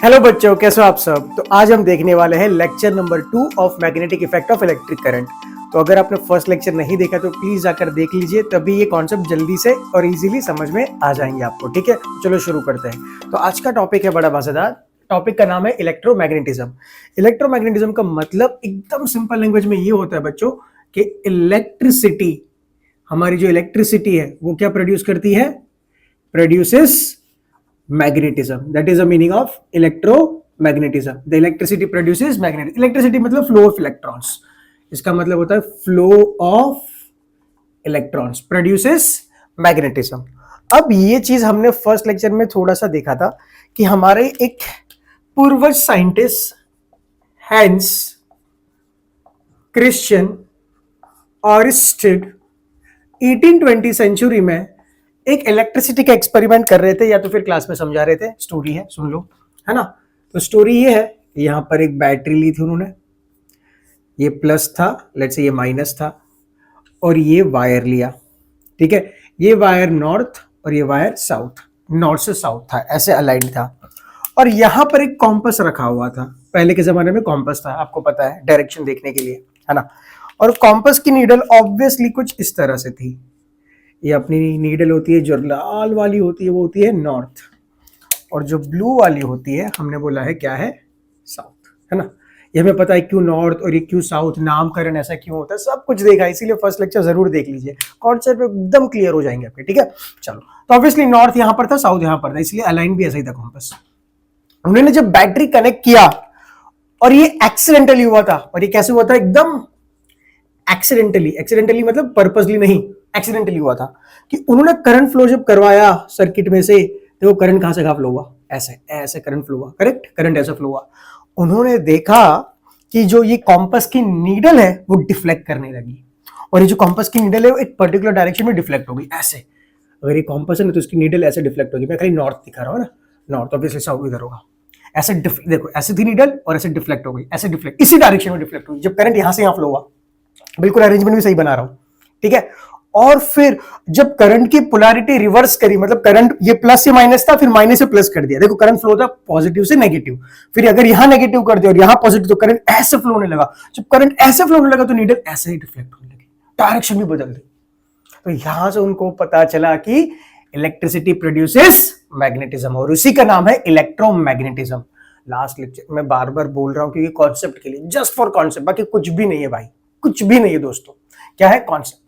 Hello बच्चों, कैसे हो आप सब। तो आज हम देखने वाले हैं lecture number 2 of magnetic effect of electric current. तो अगर आपने फर्स्ट लेक्चर नहीं देखा तो प्लीज जाकर देख लीजिए, तभी ये कॉन्सेप्ट जल्दी से और इजीली समझ में आ जाएंगे आपको। ठीक है, चलो शुरू करते हैं। तो आज का टॉपिक है बड़ा मजेदार। टॉपिक का नाम है इलेक्ट्रोमैग्नेटिज्म। इलेक्ट्रोमैग्नेटिज्म का मतलब एकदम सिंपल लैंग्वेज में ये होता है बच्चों कि इलेक्ट्रिसिटी, हमारी जो इलेक्ट्रिसिटी है वो क्या प्रोड्यूस करती है? Produces magnetism. That is the meaning of electromagnetism. The electricity produces magnetism. Electricity मतलब flow of electrons. इसका मतलब होता है flow of electrons produces magnetism. अब ये चीज हमने फर्स्ट लेक्चर में थोड़ा सा देखा था कि हमारे एक पूर्वज साइंटिस्ट हैंस क्रिश्चियन ऑरिस्टेड 1820 सेंचुरी में एक इलेक्ट्रिसिटी का एक्सपेरिमेंट कर रहे थे, या तो फिर क्लास में समझा रहे थे। स्टोरी है, सुन लो, है ना। तो स्टोरी ये है, यहां पर एक बैटरी ली थी उन्होंने, ये प्लस था, लेट्स से ये माइनस था, और ये वायर लिया। ठीक है, ये वायर नॉर्थ और ये वायर साउथ, नॉर्थ से साउथ था, ऐसे अलाइंड था। और यहां पर एक कॉम्पस रखा हुआ था। पहले के जमाने में कॉम्पस था, आपको पता है, डायरेक्शन देखने के लिए, है ना। और कॉम्पस की नीडल ऑब्वियसली कुछ इस तरह से थी। ये अपनी नीडल होती है, जो लाल वाली होती है वो होती है नॉर्थ, और जो ब्लू वाली होती है हमने बोला है क्या है? साउथ, है ना। ये हमें पता है क्यों नॉर्थ और ये क्यों साउथ, नामकरण ऐसा क्यों होता है, सब कुछ देखा, इसीलिए फर्स्ट लेक्चर जरूर देख लीजिए, कॉन्सेप्ट एकदम क्लियर हो जाएंगे आपके। ठीक है, चलो। तो ऑब्वियसली नॉर्थ यहां पर था, साउथ यहां पर था, इसलिए अलाइन भी ऐसा ही था कॉम्पस। उन्होंने जब बैटरी कनेक्ट किया, और ये एक्सीडेंटली हुआ था, और ये कैसे हुआ था? एकदम एक्सीडेंटली मतलब पर्पसली नहीं, एक्सीडेंटली हुआ था कि उन्होंने करंट फ्लो जब करवाया सर्किट में से, देखो करंट कहां से कहां फ्लो हुआ? ऐसे ऐसे करंट फ्लो हुआ, करेक्ट, करंट ऐसे फ्लो हुआ। उन्होंने देखा कि जो ये कॉम्पस की नीडल है वो डिफ्लेक्ट करने लगी, और ये जो कॉम्पस की नीडल है वो एक पर्टिकुलर डायरेक्शन में डिफ्लेक्ट हो गई, ऐसे। अगर ये कॉम्पस है ना तो इसकी नीडल ऐसे डिफ्लेक्ट होगी। मैं खाली नॉर्थ दिखा रहा हूँ ना, नॉर्थ, ऑब्वियसली साउथ इधर होगा। ऐसे देखो, ऐसे थी नीडल और ऐसे डिफ्लेक्ट हो गई, ऐसे डिफ्लेक्ट, इसी डायरेक्शन में डिफ्लेक्ट हुई जब करंट यहां से यहां फ्लो हुआ। बिल्कुल अरेंजमेंट भी सही बना रहा हूं, ठीक है। और फिर जब करंट की पोलैरिटी रिवर्स करी, मतलब करंट ये प्लस से माइनस था, फिर माइनस से प्लस कर दिया। देखो करंट फ्लो था पॉजिटिव से नेगेटिव, फिर अगर यहां नेगेटिव कर दिया और यहां पॉजिटिव, तो करंट ऐसे फ्लो होने लगा। जब करंट ऐसे फ्लो होने लगा तो नीडल ऐसे ही डिफ्लेक्ट होने लगी, डायरेक्शन भी बदल दी। तो यहां से उनको पता चला कि इलेक्ट्रिसिटी प्रोड्यूसेस मैग्नेटिज्म, और उसी का नाम है इलेक्ट्रोमैग्नेटिज्म। लास्ट लेक्चर में बार बार बोल रहा हूं क्योंकि कॉन्सेप्ट के लिए, जस्ट फॉर कॉन्सेप्ट, बाकी कुछ भी नहीं है भाई, कुछ भी नहीं है दोस्तों। क्या है? कॉन्सेप्ट।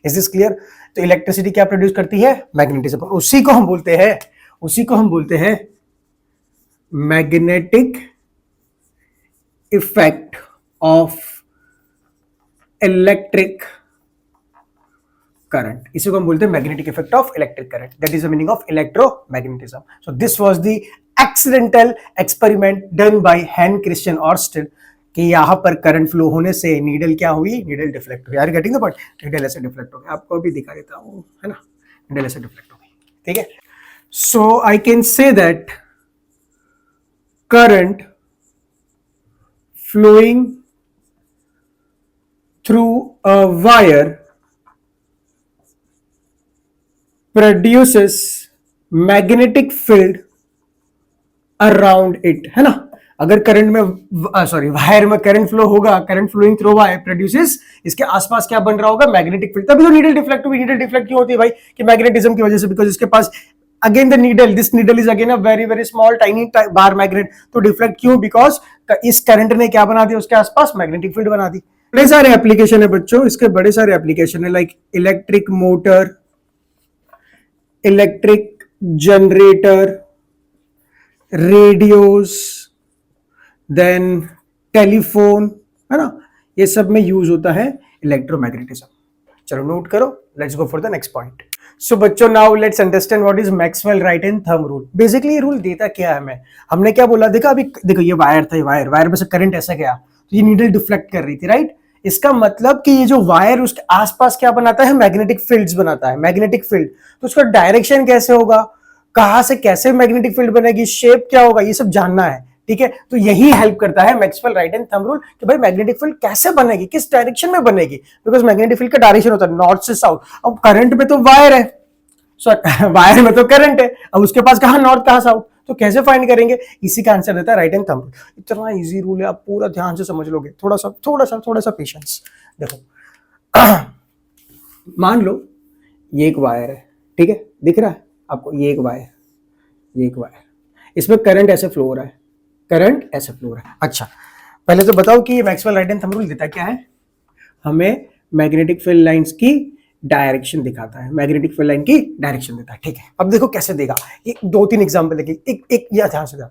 Is this clear? तो इलेक्ट्रिसिटी क्या प्रोड्यूस करती है? मैग्नेटिज्म। और उसी को हम बोलते हैं magnetic effect of electric current. इसी को हम बोलते हैं magnetic effect of electric current. That is the meaning of electromagnetism. So this was the accidental experiment done by Hans Christian Oersted, कि यहां पर करंट फ्लो होने से नीडल क्या हुई? नीडल डिफ्लेक्ट हुई। Are you getting the point? Needle ऐसे deflect हो गई, आपको भी दिखा देता हूं, है ना। नीडल ऐसे डिफ्लेक्ट हो गई, ठीक है। So I can say that current flowing through a wire produces magnetic field around it, है ना। अगर करंट में वायर में करंट फ्लो होगा, current flowing through wire produces, इसके आसपास क्या बन रहा होगा? Magnetic field. तभी तो नीडल डिफ्लेक्ट हुई। नीडल डिफ्लेक्ट क्यों होती है भाई? कि मैग्नेटिज्म की वजह से, बिकॉज इसके पास again the needle, this needle is again a very very small tiny bar magnet. तो डिफ्लेक्ट क्यों? बिकॉज इस करंट ने क्या बना दिया? उसके आसपास मैग्नेटिक फील्ड बना दी। बड़े सारे एप्लीकेशन है बच्चों, इसके बड़े सारे एप्लीकेशन है, like electric motor, electric generator, radios, then telephone, है ना। ये सब में यूज होता है इलेक्ट्रोमैग्नेटिज्म। चलो नोट करो, let's go for the next point. So बच्चों, now let's understand what is Maxwell right and thumb rule. Basically ये रूल देता क्या है हमें? हमने क्या बोला? देखा अभी, देखो ये वायर था, ये वायर में से करंट ऐसा गया, तो ये नीडल डिफ्लेक्ट कर रही थी, राइट। इसका मतलब कि ये जो वायर उसके आसपास क्या बनाता है? मैग्नेटिक फील्ड्स बनाता है, मैग्नेटिक फील्ड। तो उसका डायरेक्शन कैसे होगा, कहां से कैसे मैग्नेटिक फील्ड बनेगी, शेप क्या होगा, ये सब जानना है, ठीक है। तो यही हेल्प करता है Maxwell right and thumb rule कि भाई मैग्नेटिक फील्ड कैसे बनेगी, किस डायरेक्शन में बनेगी, बिकॉज मैग्नेटिक फील्ड का डायरेक्शन होता है नॉर्थ से साउथ। अब करंट में तो वायर है, सॉरी वायर में तो करंट है, अब उसके पास कहाँ नॉर्थ कहाँ साउथ, तो कैसे फाइंड करेंगे? इसी का आंसर देता है राइट हैंड थंब रूल। इतना इजी रूल है, आप पूरा ध्यान से समझ लोगे, थोड़ा सा पेशेंस। देखो मान लो ये एक वायर है, ठीक है, दिख रहा है आपको, ये एक वायर, ये एक वायर, इसमें करंट ऐसे फ्लो हो रहा है, करंट ऐसे फ्लो हो रहा है। अच्छा पहले तो बताओ कि ये Maxwell right hand thumb rule देता क्या है? हमें मैग्नेटिक फील्ड लाइंस की डायरेक्शन दिखाता है, मैग्नेटिक फील्ड लाइन की डायरेक्शन देता है, ठीक है। अब देखो कैसे देगा, ये 2-3 एग्जांपल देखिए, एक या ध्यान से देखो।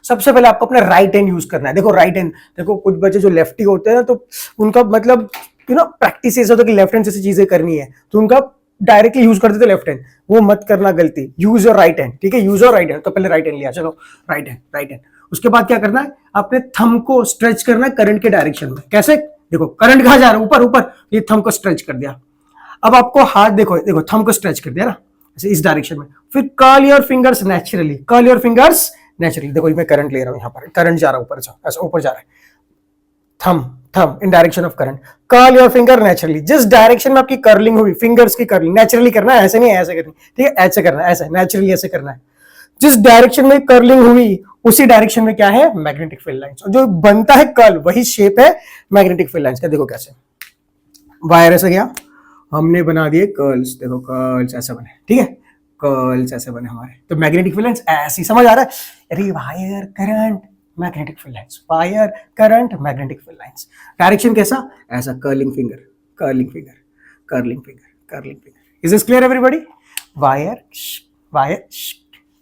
सबसे पहले आपको अपना राइट हैंड यूज करना है। देखो राइट हैंड, देखो कुछ बच्चे जो लेफ्टी होते हैं तो उनका मतलब प्रैक्टिस ऐसा होता है कि लेफ्ट हैंड से चीजें करनी है तो उनका डायरेक्टली यूज कर देते लेफ्ट हैंड, वो मत करना गलती, यूज योर राइट हैंड, ठीक है, यूज योर राइट हैंड। तो पहले राइट हैंड लिया, चलो राइट हैंड, राइट हैंड। उसके बाद क्या करना है, अपने थंब को स्ट्रेच करना है करंट के डायरेक्शन में। कैसे? देखो करंट कहां जा रहा है, ऊपर ऊपर, ये थंब को स्ट्रेच कर दिया। अब आपको हाथ देखो, देखो थंब को स्ट्रेच कर दिया ना ऐसे इस डायरेक्शन में, फिर curl your fingers naturally, curl your fingers naturally. देखो मैं करंट ले रहा हूं, यहाँ पर करंट जा रहा है ऊपर, ऐसा ऊपर जा रहा है, thumb in direction of current, curl your finger naturally. जिस डायरेक्शन में आपकी कर्लिंग हुई, फिंगर्स की कर्लिंग नेचुरली करना है, ऐसे नहीं है, ऐसे करनी, ठीक है, ऐसे करना है, ऐसे नेचुरली ऐसे करना है। जिस डायरेक्शन में कर्लिंग हुई उसी डायरेक्शन में क्या है, मैग्नेटिक फील्ड लाइंस। जो बनता है कर्ल वही शेप है मैग्नेटिक फील्ड लाइंस का। देखो कैसे, वायर ऐसे गया, हमने बना दिए कर्ल्स, देखो कर्ल्स ऐसे बने, ठीक है, कर्ल्स ऐसे बने हमारे, तो मैग्नेटिक फील्ड लाइंस ऐसी, समझ आ रहा है? अरे wire current magnetic field lines, wire current magnetic field lines. Direction कैसा? ऐसा, curling finger, curling finger, curling finger, curling finger. Is this clear everybody? Wire wire,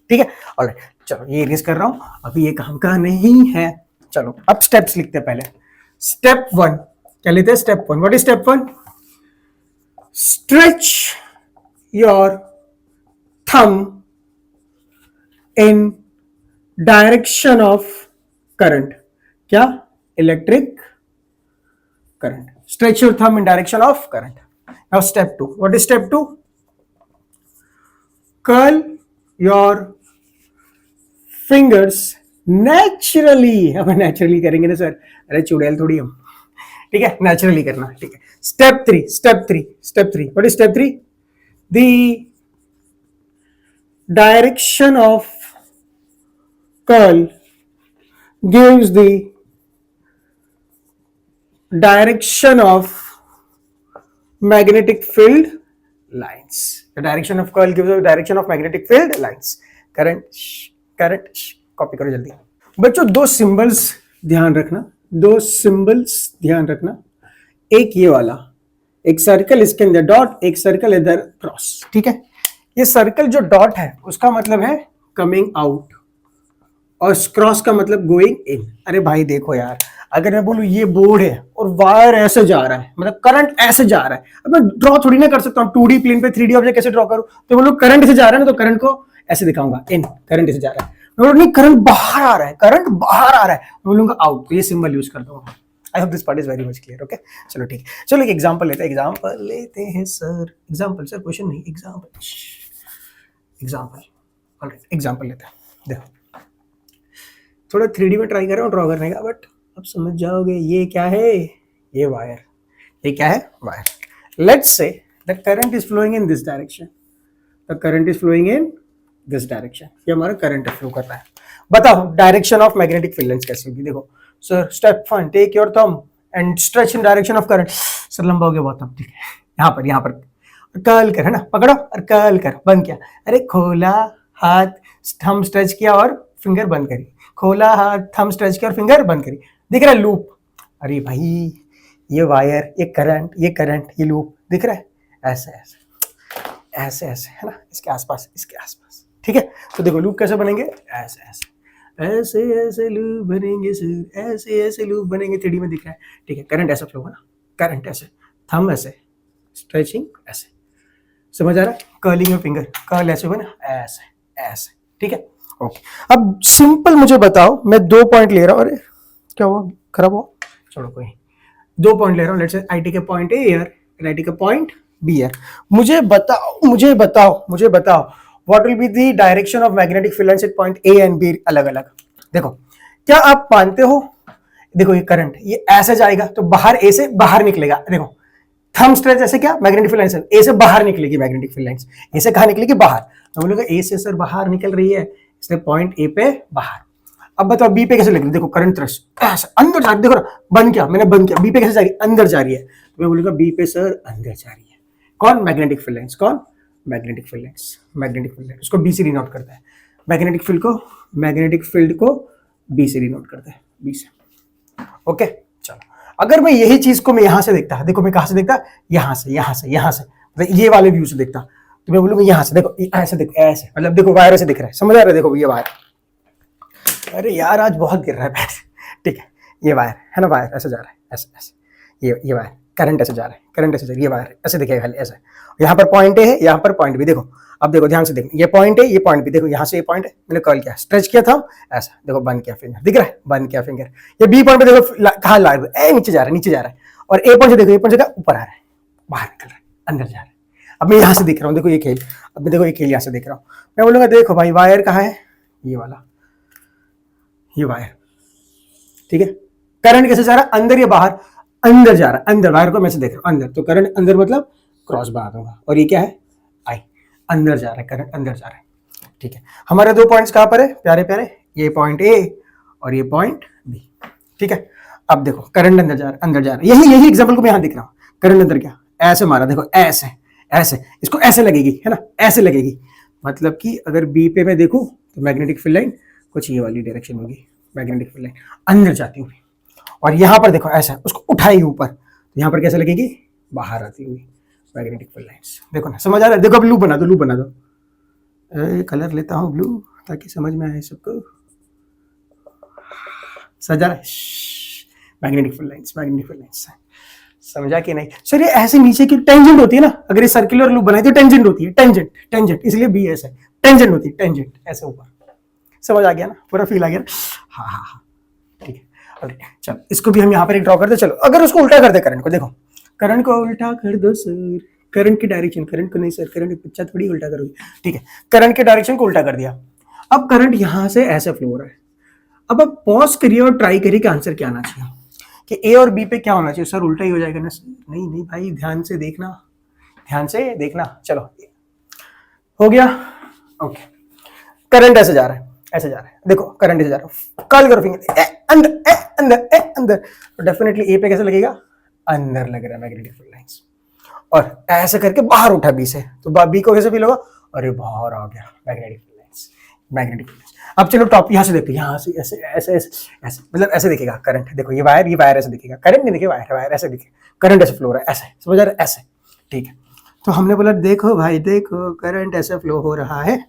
ठीक है, ऑलराइट। चलो ये इरेज कर रहा हूं, अभी ये काम का नहीं है। चलो अब स्टेप्स लिखते हैं। पहले स्टेप 1 क्या लेते हैं? Step 1, what is step 1? stretch your thumb in direction of current. क्या? Electric current. Stretch your thumb in direction of current. Now step 2. What is step 2? Curl your fingers naturally. अब naturally करेंगे ना sir, अरे चुड़ैल थोड़ी हम, ठीक है, नेचुरली करना, ठीक है। Step 3, what is step 3? The direction of curl gives the direction of magnetic field lines. The direction of curl gives the direction of magnetic field lines. Current copy करो जल्दी बच्चों। दो सिंबल्स ध्यान रखना, एक ये वाला, एक सर्कल इसके अंदर डॉट, एक सर्कल इधर क्रॉस, ठीक है। ये सर्कल जो डॉट है उसका मतलब है कमिंग आउट और क्रॉस का मतलब गोइंग इन। अरे भाई देखो यार, अगर मैं बोलूं ये बोर्ड है और वायर ऐसे जा रहा है, मतलब करंट ऐसे जा रहा है, अब मैं ड्रॉ थोड़ी ना कर सकता हूँ 2D प्लेन पे 3D ऑब्जेक्ट कैसे ड्रॉ करूं? तो बोलो करंट से जा रहा है ना, तो करंट को ऐसे दिखाऊंगा, इन, करंट से जा रहा है। मैं बोलूं नहीं करंट बाहर आ रहा है, करंट बाहर आ रहा है, मैं बोलूंगा आउट, तो ये सिंबल यूज कर दूंगा। आई hope this part is very much clear, okay. चलो ठीक है, चलो एक एग्जांपल लेते हैं सर, एग्जांपल सर, क्वेश्चन नहीं, एग्जांपल लेते हैं। देखो थोड़ा 3D में ट्राई कर रहा हूँ ड्रॉ करने का, बट अब समझ जाओगे। ये क्या है? ये वायर, ये क्या है? Wire. Let's say the current is flowing in this direction, the current is flowing in this direction, ये हमारा करंट फ्लो कर रहा है। बताओ direction of magnetic field lines कैसे होगी? देखो sir, step 1, take your thumb and stretch in direction of current. Sir लंबा हो गया बहुत, अब ठीक है, यहाँ पर कर्ल कर, है ना, पकड़ो और कर्ल कर, बंद किया, अरे खोला हाथ, थंब स्ट्रेच किया और फिंगर बंद करी, खोला हाथ, थंब स्ट्रेच किया और फिंगर बंद करी, दिख रहा है लूप? अरे भाई ये वायर, ये करंट, ये लूप दिख रहा है, ऐसे ऐसे, है ना, इसके आसपास, ठीक है। तो देखो लूप कैसे बनेंगे, ऐसे लूप बनेंगे सर, ऐसे लूप बनेंगे, 3D में दिख रहा है, ठीक है। करंट ऐसा फ्लो होगा ना, करंट ऐसे, थंब ऐसे, स्ट्रेचिंग ऐसे, समझ आ रहा है? कर्लिंग में फिंगर, कर्ल ऐसे होगा ना, ऐसे, ठीक है, ओके। अब सिंपल मुझे बताओ, मैं 2 पॉइंट ले रहा हूँ, अरे क्या हुआ, खराब हुआ, छोड़ो कोई, 2 पॉइंट ले रहा हूँ, let's say I take a point A here and I take a point B here. मुझे बताओ what will be the direction of magnetic field lines at point A and B अलग अलग। देखो क्या आप मानते हो, देखो ये करंट ये ऐसे जाएगा तो बाहर ए से बाहर निकलेगा, देखो थंब स्ट्रेच ऐसे क्या, मैग्नेटिक फील्ड लाइंस ए से बाहर निकलेगी, मैग्नेटिक फील्ड लाइंस ए से कहां निकलेगी, बाहर। तो बोलेगा ए से सर बाहर निकल रही है, इसलिए पॉइंट ए पे बाहर। अब बताओ बी पे कैसे लिख, देखो करंट थ्रस्ट ऐसे अंदर जा रही है, देखो बंद किया मैंने, बंद किया, बी पे कैसे जा रही है, अंदर जा रही है। तो मैं बोलूंगा बी पे सर अंदर जा रही है, कौन, मैग्नेटिक फील्ड लाइंस, कौन, magnetic field lines, magnetic field lines. उसको बी से डिनोट करता है, मैग्नेटिक फील्ड को बी से डिनोट करता है, बी से। ओके चलो, अगर मैं यही चीज को मैं यहां से देखता, देखो मैं कहां से देखता, यहां से मतलब ये वाले व्यू से देखता, तो मैं बोलूंगा यहां से देखो, ऐसे देखो, ऐसे मतलब देखो वायर ऐसे दिख रहा है, समझ आ रहा है, देखो ये वायर, अरे यार आज बहुत गिर रहा है पैर, ठीक है, ये वायर है ना, वायर ऐसे जा रहा है, ऐसे ऐसे, ये वायर, करंट ऐसे जा रहा है, करंट ऐसे जा रहा है, ये वायर ऐसे दिखेगा खाली ऐसे, यहाँ पर पॉइंट है, यहाँ पर पॉइंट भी, देखो अब देखो ध्यान से देखो, ये पॉइंट है, ये पॉइंट भी, देखो यहाँ से ये पॉइंट है, मैंने कर्ल किया, स्ट्रेच किया था ऐसा, देखो बंद किया फिंगर, दिख रहा है, बंद किया फिंगर, ये बी पॉइंट पे देखो कहाँ ला रहा है, नीचे जा रहा है, नीचे जा रहा है, और ए पॉइंट से देखो, ये पॉइंट से ऊपर आ रहा है, बाहर निकल रहा है, अंदर जा रहा है। अब मैं यहाँ से देख रहा हूँ, देखो ये खेल, अब मैं देखो ये खेल यहाँ से देख रहा हूँ, मैं बोलूंगा देखो भाई वायर कहाँ है, ये वाला, ये वायर, ठीक है, करंट कैसे जा रहा है, अंदर या बाहर, अंदर जा रहा है, अंदर, वायर को मैं से देख रहा हूँ अंदर, तो करंट अंदर मतलब क्रॉस बना दूंगा, और ये क्या है, आई, अंदर जा रहा है, करंट अंदर जा रहा है, ठीक है। हमारे दो पॉइंट्स कहां पर है प्यारे प्यारे, ये पॉइंट ए और ये पॉइंट बी, ठीक है। अब देखो करंट अंदर जा रहा है, अंदर जा रहा है, यही एग्जांपल को मैं यहां दिख रहा हूं, करंट अंदर क्या, ऐसे मारा, देखो ऐसे ऐसे, इसको ऐसे लगेगी है ना, ऐसे लगेगी, मतलब कि अगर बी पे मैं देखूं तो मैग्नेटिक फील्ड लाइन कुछ ये वाली डायरेक्शन होगी, मैग्नेटिक फील्ड लाइन अंदर जाती हुई, और यहां पर देखो ऐसा, उसको उठाई ऊपर, तो यहां पर कैसे लगेगी, बाहर आती हुई मैग्नेटिक फील्ड लाइंस, देखो ना, समझ आ रहा है, देखो अब लूप बना दो, लूप बना दो, कलर लेता हूं ब्लू ताकि समझ में आए सबको, सजा रहा है, magnetic field lines, magnetic field lines, समझा कि नहीं सर, ये ऐसे नीचे की टेंजेंट होती है ना, अगर ये सर्कुलर लूप बनाई तो टेंजेंट होती है, टेंजेंट टेंजेंट, इसलिए बी ऐसे टेंजेंट होती है, टेंजेंट ऐसे ऊपर, समझ आ गया ना, पूरा फील आ गया, हाँ हाँ हाँ ठीक है। चलो इसको भी हम यहाँ पर एक ड्रॉ करते, चलो अगर उसको उल्टा कर दे, करंट को देखो, करंट को उल्टा कर दो सर, करंट की डायरेक्शन, करंट को नहीं सर, करंट की पिक्चर थोड़ी उल्टा करोगे, ठीक है, करंट के डायरेक्शन को उल्टा कर दिया, अब करंट यहां से ऐसे फ्लो हो रहा है, अब आप पॉज करिए और ट्राई करिए कि आंसर क्या आना चाहिए, कि ए और बी पे क्या होना चाहिए, सर उल्टा ही हो जाएगा ना, नहीं नहीं भाई ध्यान से देखना, ध्यान से देखना, चलो हो गया, ओके, करंट ऐसे जा रहा है, ऐसे जा रहा है, देखो करंट ऐसे जा रहा है, कॉल करो फिंगर, अंदर अंदर अंदर, तो डेफिनेटली ए पे कैसे लगेगा, अंदर लग रहा है मैग्नेटिक फील्ड लाइंस, और ऐसे करके बाहर उठा बी से, तो बी को कैसे फील होगा, अरे बाहर आ गया magnetic field lines, magnetic field lines. अब चलो टॉप यहाँ से देखते हैं, यहाँ से ऐसे ऐसे ऐसे ऐसे, मतलब ऐसे दिखेगा करंट, देखो ये वायर ऐसे दिखेगा, करंट नहीं दिखे, वायर ऐसे दिखे, करंट ऐसे फ्लो हो रहा है, ऐसे समझ आ रहा है, ऐसे, ठीक है। तो हमने बोला देखो भाई देखो करंट ऐसे फ्लो हो रहा है,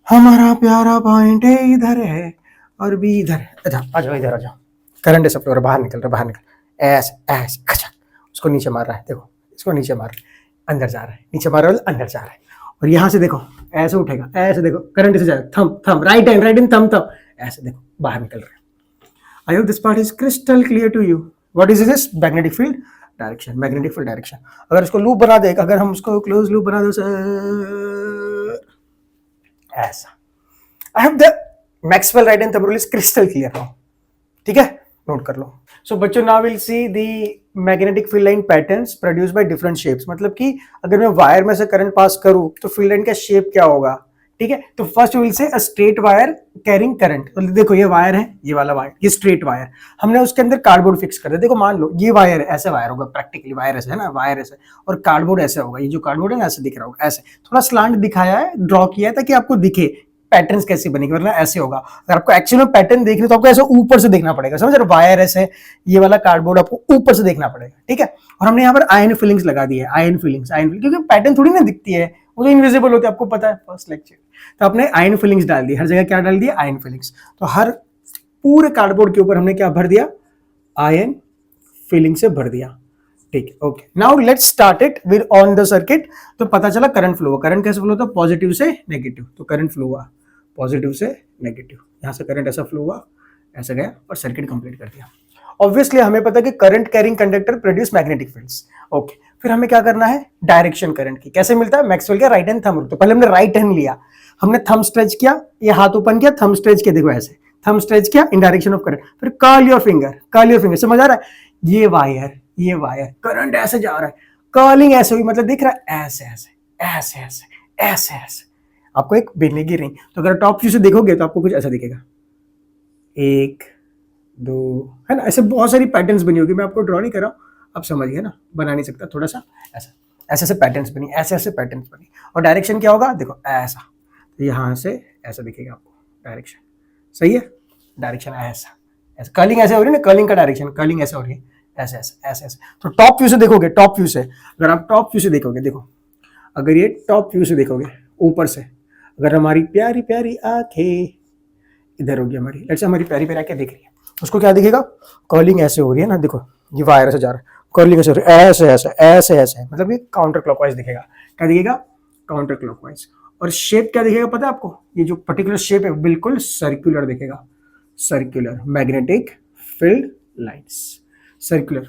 हमारा प्यारा पॉइंट ए इधर है और बी इधर है, अच्छा आ जाओ इधर आ जाओ, करंट ऐसे फ्लो हो रहा है, बाहर निकल रहा है, बाहर निकल, ऐसे ऐसे, अच्छा उसको नीचे मार रहा है, देखो इसको नीचे मार रहा है, अंदर जा रहा है, नीचे मार रहा है, अंदर जा रहा है, और यहाँ से देखो ऐसे उठेगा, ऐसे देखो करंट ऐसे जाएगा, thumb thumb right hand thumb thumb, ऐसे देखो बाहर निकल रहा है। I hope this part is crystal clear to you, what is this, magnetic field direction, magnetic field direction. अगर इसको लूप बना दे, अगर हम उसको क्लोज लूप बना दो सर, ऐसा, I hope the Maxwell right hand thumb rule is crystal clear now, ठीक है, नोट कर लो। सो बच्चों now will see the magnetic field line patterns produced by different shapes, मतलब कि अगर मैं वायर में से करंट पास करूं तो फील्ड लाइन का शेप क्या होगा, ठीक है। तो first will say a straight wire carrying current, तो देखो ये वायर है, ये वाला वायर, ये स्ट्रेट वायर, हमने उसके अंदर कार्डबोर्ड फिक्स कर दिया, देखो मान लो ये वायर है, ऐसे वायर होगा, प्रैक्टिकली वायर ऐसे है ना, वायर ऐसे, और कार्डबोर्ड ऐसे होगा, ये जो कार्डबोर्ड है ना ऐसे दिख रहा होगा, ऐसे थोड़ा स्लांट दिखाया है, ड्रॉ किया है ताकि आपको दिखे पैटर्न्स कैसे बनेगी, वरना ऐसे होगा। अगर आपको एक्चुअल में पैटर्न देखना तो आपको ऐसे ऊपर से देखना पड़ेगा, समझ रहे हो, वायर ऐसे, ये वाला कार्डबोर्ड आपको ऊपर से देखना पड़ेगा, ठीक है। और हमने यहाँ पर आयन फिलिंग्स लगा दी है, आयन फिलिंग्स, क्योंकि पैटर्न थोड़ी ना दिखती है, वो तो इनविजिबल होती है, आपको पता है फर्स्ट लेक्चर, तो आपने आयन फिलिंग्स डाल दी, हर जगह क्या डाल दिया, आयन फिलिंग्स, तो हर पूरे कार्डबोर्ड के ऊपर हमने क्या भर दिया, आयन फिलिंग से भर दिया, ठीक है, okay. Now let's start it with on the circuit. तो पता चला करंट फ्लो हुआ, करंट कैसे फ्लो होता है, पॉजिटिव से नेगेटिव, तो करंट फ्लो हुआ पॉजिटिव से नेगेटिव, यहां से करंट ऐसा फ्लो हुआ, ऐसा गया और सर्किट कंप्लीट कर दिया। ऑब्वियसली हमें पता है कि current carrying conductor produce magnetic fields, okay. फिर हमें क्या करना है, डायरेक्शन करंट की कैसे मिलता है, मैक्सवेल का राइट हैंड थंब रूल, तो पहले हमने राइट हैंड लिया, हमने थंब स्ट्रेच किया, ये हाथ ओपन किया, थंब स्ट्रेच किया, देखो ऐसे थंब स्ट्रेच किया इन डायरेक्शन ऑफ करंट, फिर कर्ल योर फिंगर, समझ आ रहा है, ये वायर करंट ऐसे जा रहा है, कर्लिंग ऐसे हुई, मतलब दिख रहा है ऐसे ऐसे ऐसे ऐसे ऐसे ऐसे, आपको एक बेलने की रिंग। तो अगर टॉप व्यू से देखोगे तो आपको कुछ ऐसा दिखेगा, 1 2, है ना, ऐसे बहुत सारी पैटर्न्स बनी होगी, मैं आपको ड्रॉ नहीं कर रहा हूँ, आप समझिए ना, बना नहीं सकता, थोड़ा सा ऐसा, ऐसे ऐसे पैटर्न्स बनी, ऐसे ऐसे पैटर्न्स बनी, और डायरेक्शन क्या होगा, देखो ऐसा, तो यहाँ से ऐसा दिखेगा आपको डायरेक्शन, सही है, डायरेक्शन ऐसा ऐसा, कर्लिंग ऐसे हो रही है ना, कर्लिंग का डायरेक्शन, कर्लिंग ऐसे हो रही है, ऐसे ऐसे ऐसे ऐसे। तो टॉप व्यू से देखोगे, टॉप व्यू से, अगर आप टॉप व्यू से देखोगे, देखो अगर ये टॉप व्यू से देखोगे ऊपर से, अगर हमारी प्यारी प्यारी आंखें इधर होगी, हमारी लेट्स से हमारी प्यारी प्यारी आंखें देख रही है, उसको क्या दिखेगा, कर्लिंग ऐसे हो रही है ना, देखो ये वायर से जा रहा है, कर्लिंग ऐसे हो रही है, ऐसे ऐसे ऐसे ऐसे, मतलब ये काउंटर क्लॉकवाइज दिखेगा, क्या दिखेगा, काउंटर क्लॉकवाइज। और शेप क्या दिखेगा पता है आपको, ये जो पर्टिकुलर शेप है बिल्कुल सर्कुलर दिखेगा, circular magnetic field lines, circular.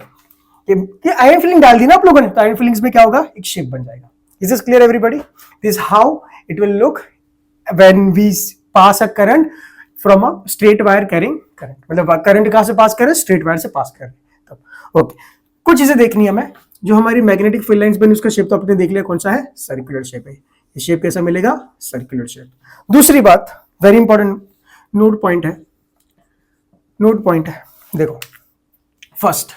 ये आयरन फिलिंग डाल दी ना आप लोगों ने, तो आयरन फिलिंग्स में क्या होगा, एक शेप बन जाएगा। Is this clear everybody? This how it will look when we pass a current from a straight wire carrying current, मतलब करंट कहां से पास कर रहे हैं, स्ट्रेट वायर से पास कर रहे हैं। तो ओके, कुछ चीजें देखनी है हमें, जो हमारी मैग्नेटिक फील्ड लाइंस बनी उसका शेप तो आपने देख लिया, कौन सा है, सर्कुलर शेप है। ये शेप कैसा मिलेगा, सर्कुलर शेप। दूसरी बात वेरी इंपॉर्टेंट नोट पॉइंट है, नोट पॉइंट है, देखो first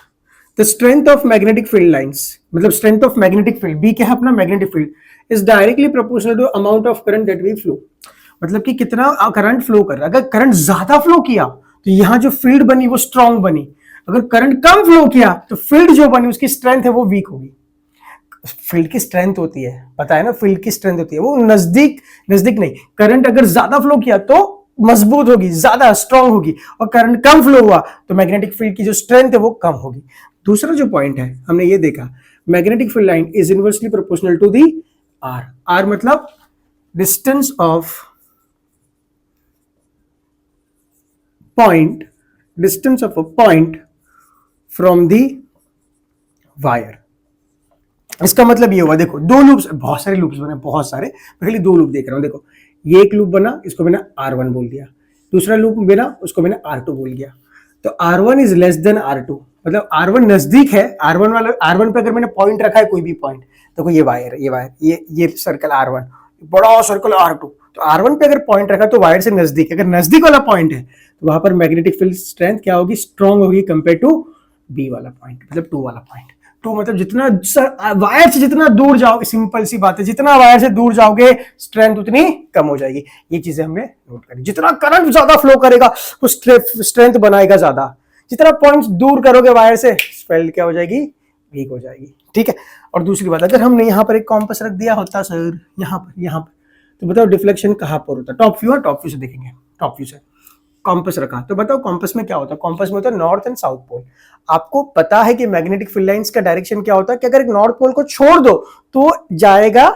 the strength of magnetic field lines, मतलब strength of magnetic field, B क्या है अपना, magnetic field, is directly proportional to amount of current that we flow, मतलब कि कितना करंट फ्लो कर रहा है। अगर करंट ज्यादा फ्लो किया तो यहां जो फील्ड बनी वो स्ट्रांग बनी, अगर करंट कम फ्लो किया तो फील्ड जो बनी उसकी स्ट्रेंथ है वो वीक होगी। फील्ड की स्ट्रेंथ होती है, पता है ना, फील्ड की स्ट्रेंथ होती है वो नजदीक नजदीक नहीं, करंट अगर ज्यादा फ्लो किया तो मजबूत होगी, ज्यादा स्ट्रांग होगी, और करंट कम फ्लो हुआ तो मैग्नेटिक फील्ड की जो स्ट्रेंथ है वो कम होगी। दूसरा जो पॉइंट है हमने ये देखा, magnetic field line is inversely proportional to the r, r मतलब distance of point, distance of a point from the wire. इसका मतलब ये हुआ, देखो दो लूप्स, बहुत सारे लूप्स बने, बहुत सारे, मैं खाली दो लूप देख रहा हूं। देखो ये एक लूप बना, इसको मैंने R1 बोल दिया, दूसरा लूप बना उसको मैंने R2 बोल दिया। तो R1 is less then R2, मतलब R1 नजदीक है, R1 वाला, R1 पे अगर मैंने पॉइंट रखा है कोई भी पॉइंट, देखो ये वायर, ये वायर, ये सर्कल R1, बड़ा सर्कल R2, तो R1 पे अगर पॉइंट रखा तो वायर से नजदीक, अगर नजदीक वाला पॉइंट है तो वहां पर मैग्नेटिक फील्ड स्ट्रेंथ क्या होगी, स्ट्रॉन्ग होगी कंपेयर टू बी वाला पॉइंट, मतलब 2 वाला पॉइंट। तो मतलब जितना वायर से जितना दूर जाओगे, सिंपल सी बात है, जितना वायर से दूर जाओगे स्ट्रेंथ उतनी कम हो जाएगी। ये चीजें हमने नोट करी, जितना करंट ज्यादा फ्लो करेगा वो स्ट्रेंथ बनाएगा ज्यादा, जितना पॉइंट्स दूर करोगे वायर से फील्ड क्या हो जाएगी, वीक हो जाएगी, ठीक है। और दूसरी बात, अगर हमने यहाँ पर एक कॉम्पस रख दिया होता सर, यहाँ पर तो बताओ डिफ्लेक्शन कहाँ पर होता, टॉप व्यू है, टॉप व्यू से देखेंगे, टॉप व्यू से कॉम्पस रखा, तो बताओ कॉम्पस में क्या होता है, कॉम्पस में होता है नॉर्थ एंड साउथ पोल। आपको पता है कि मैग्नेटिक फील्ड लाइंस का डायरेक्शन क्या होता है, कि अगर एक नॉर्थ पोल को छोड़ दो तो जाएगा,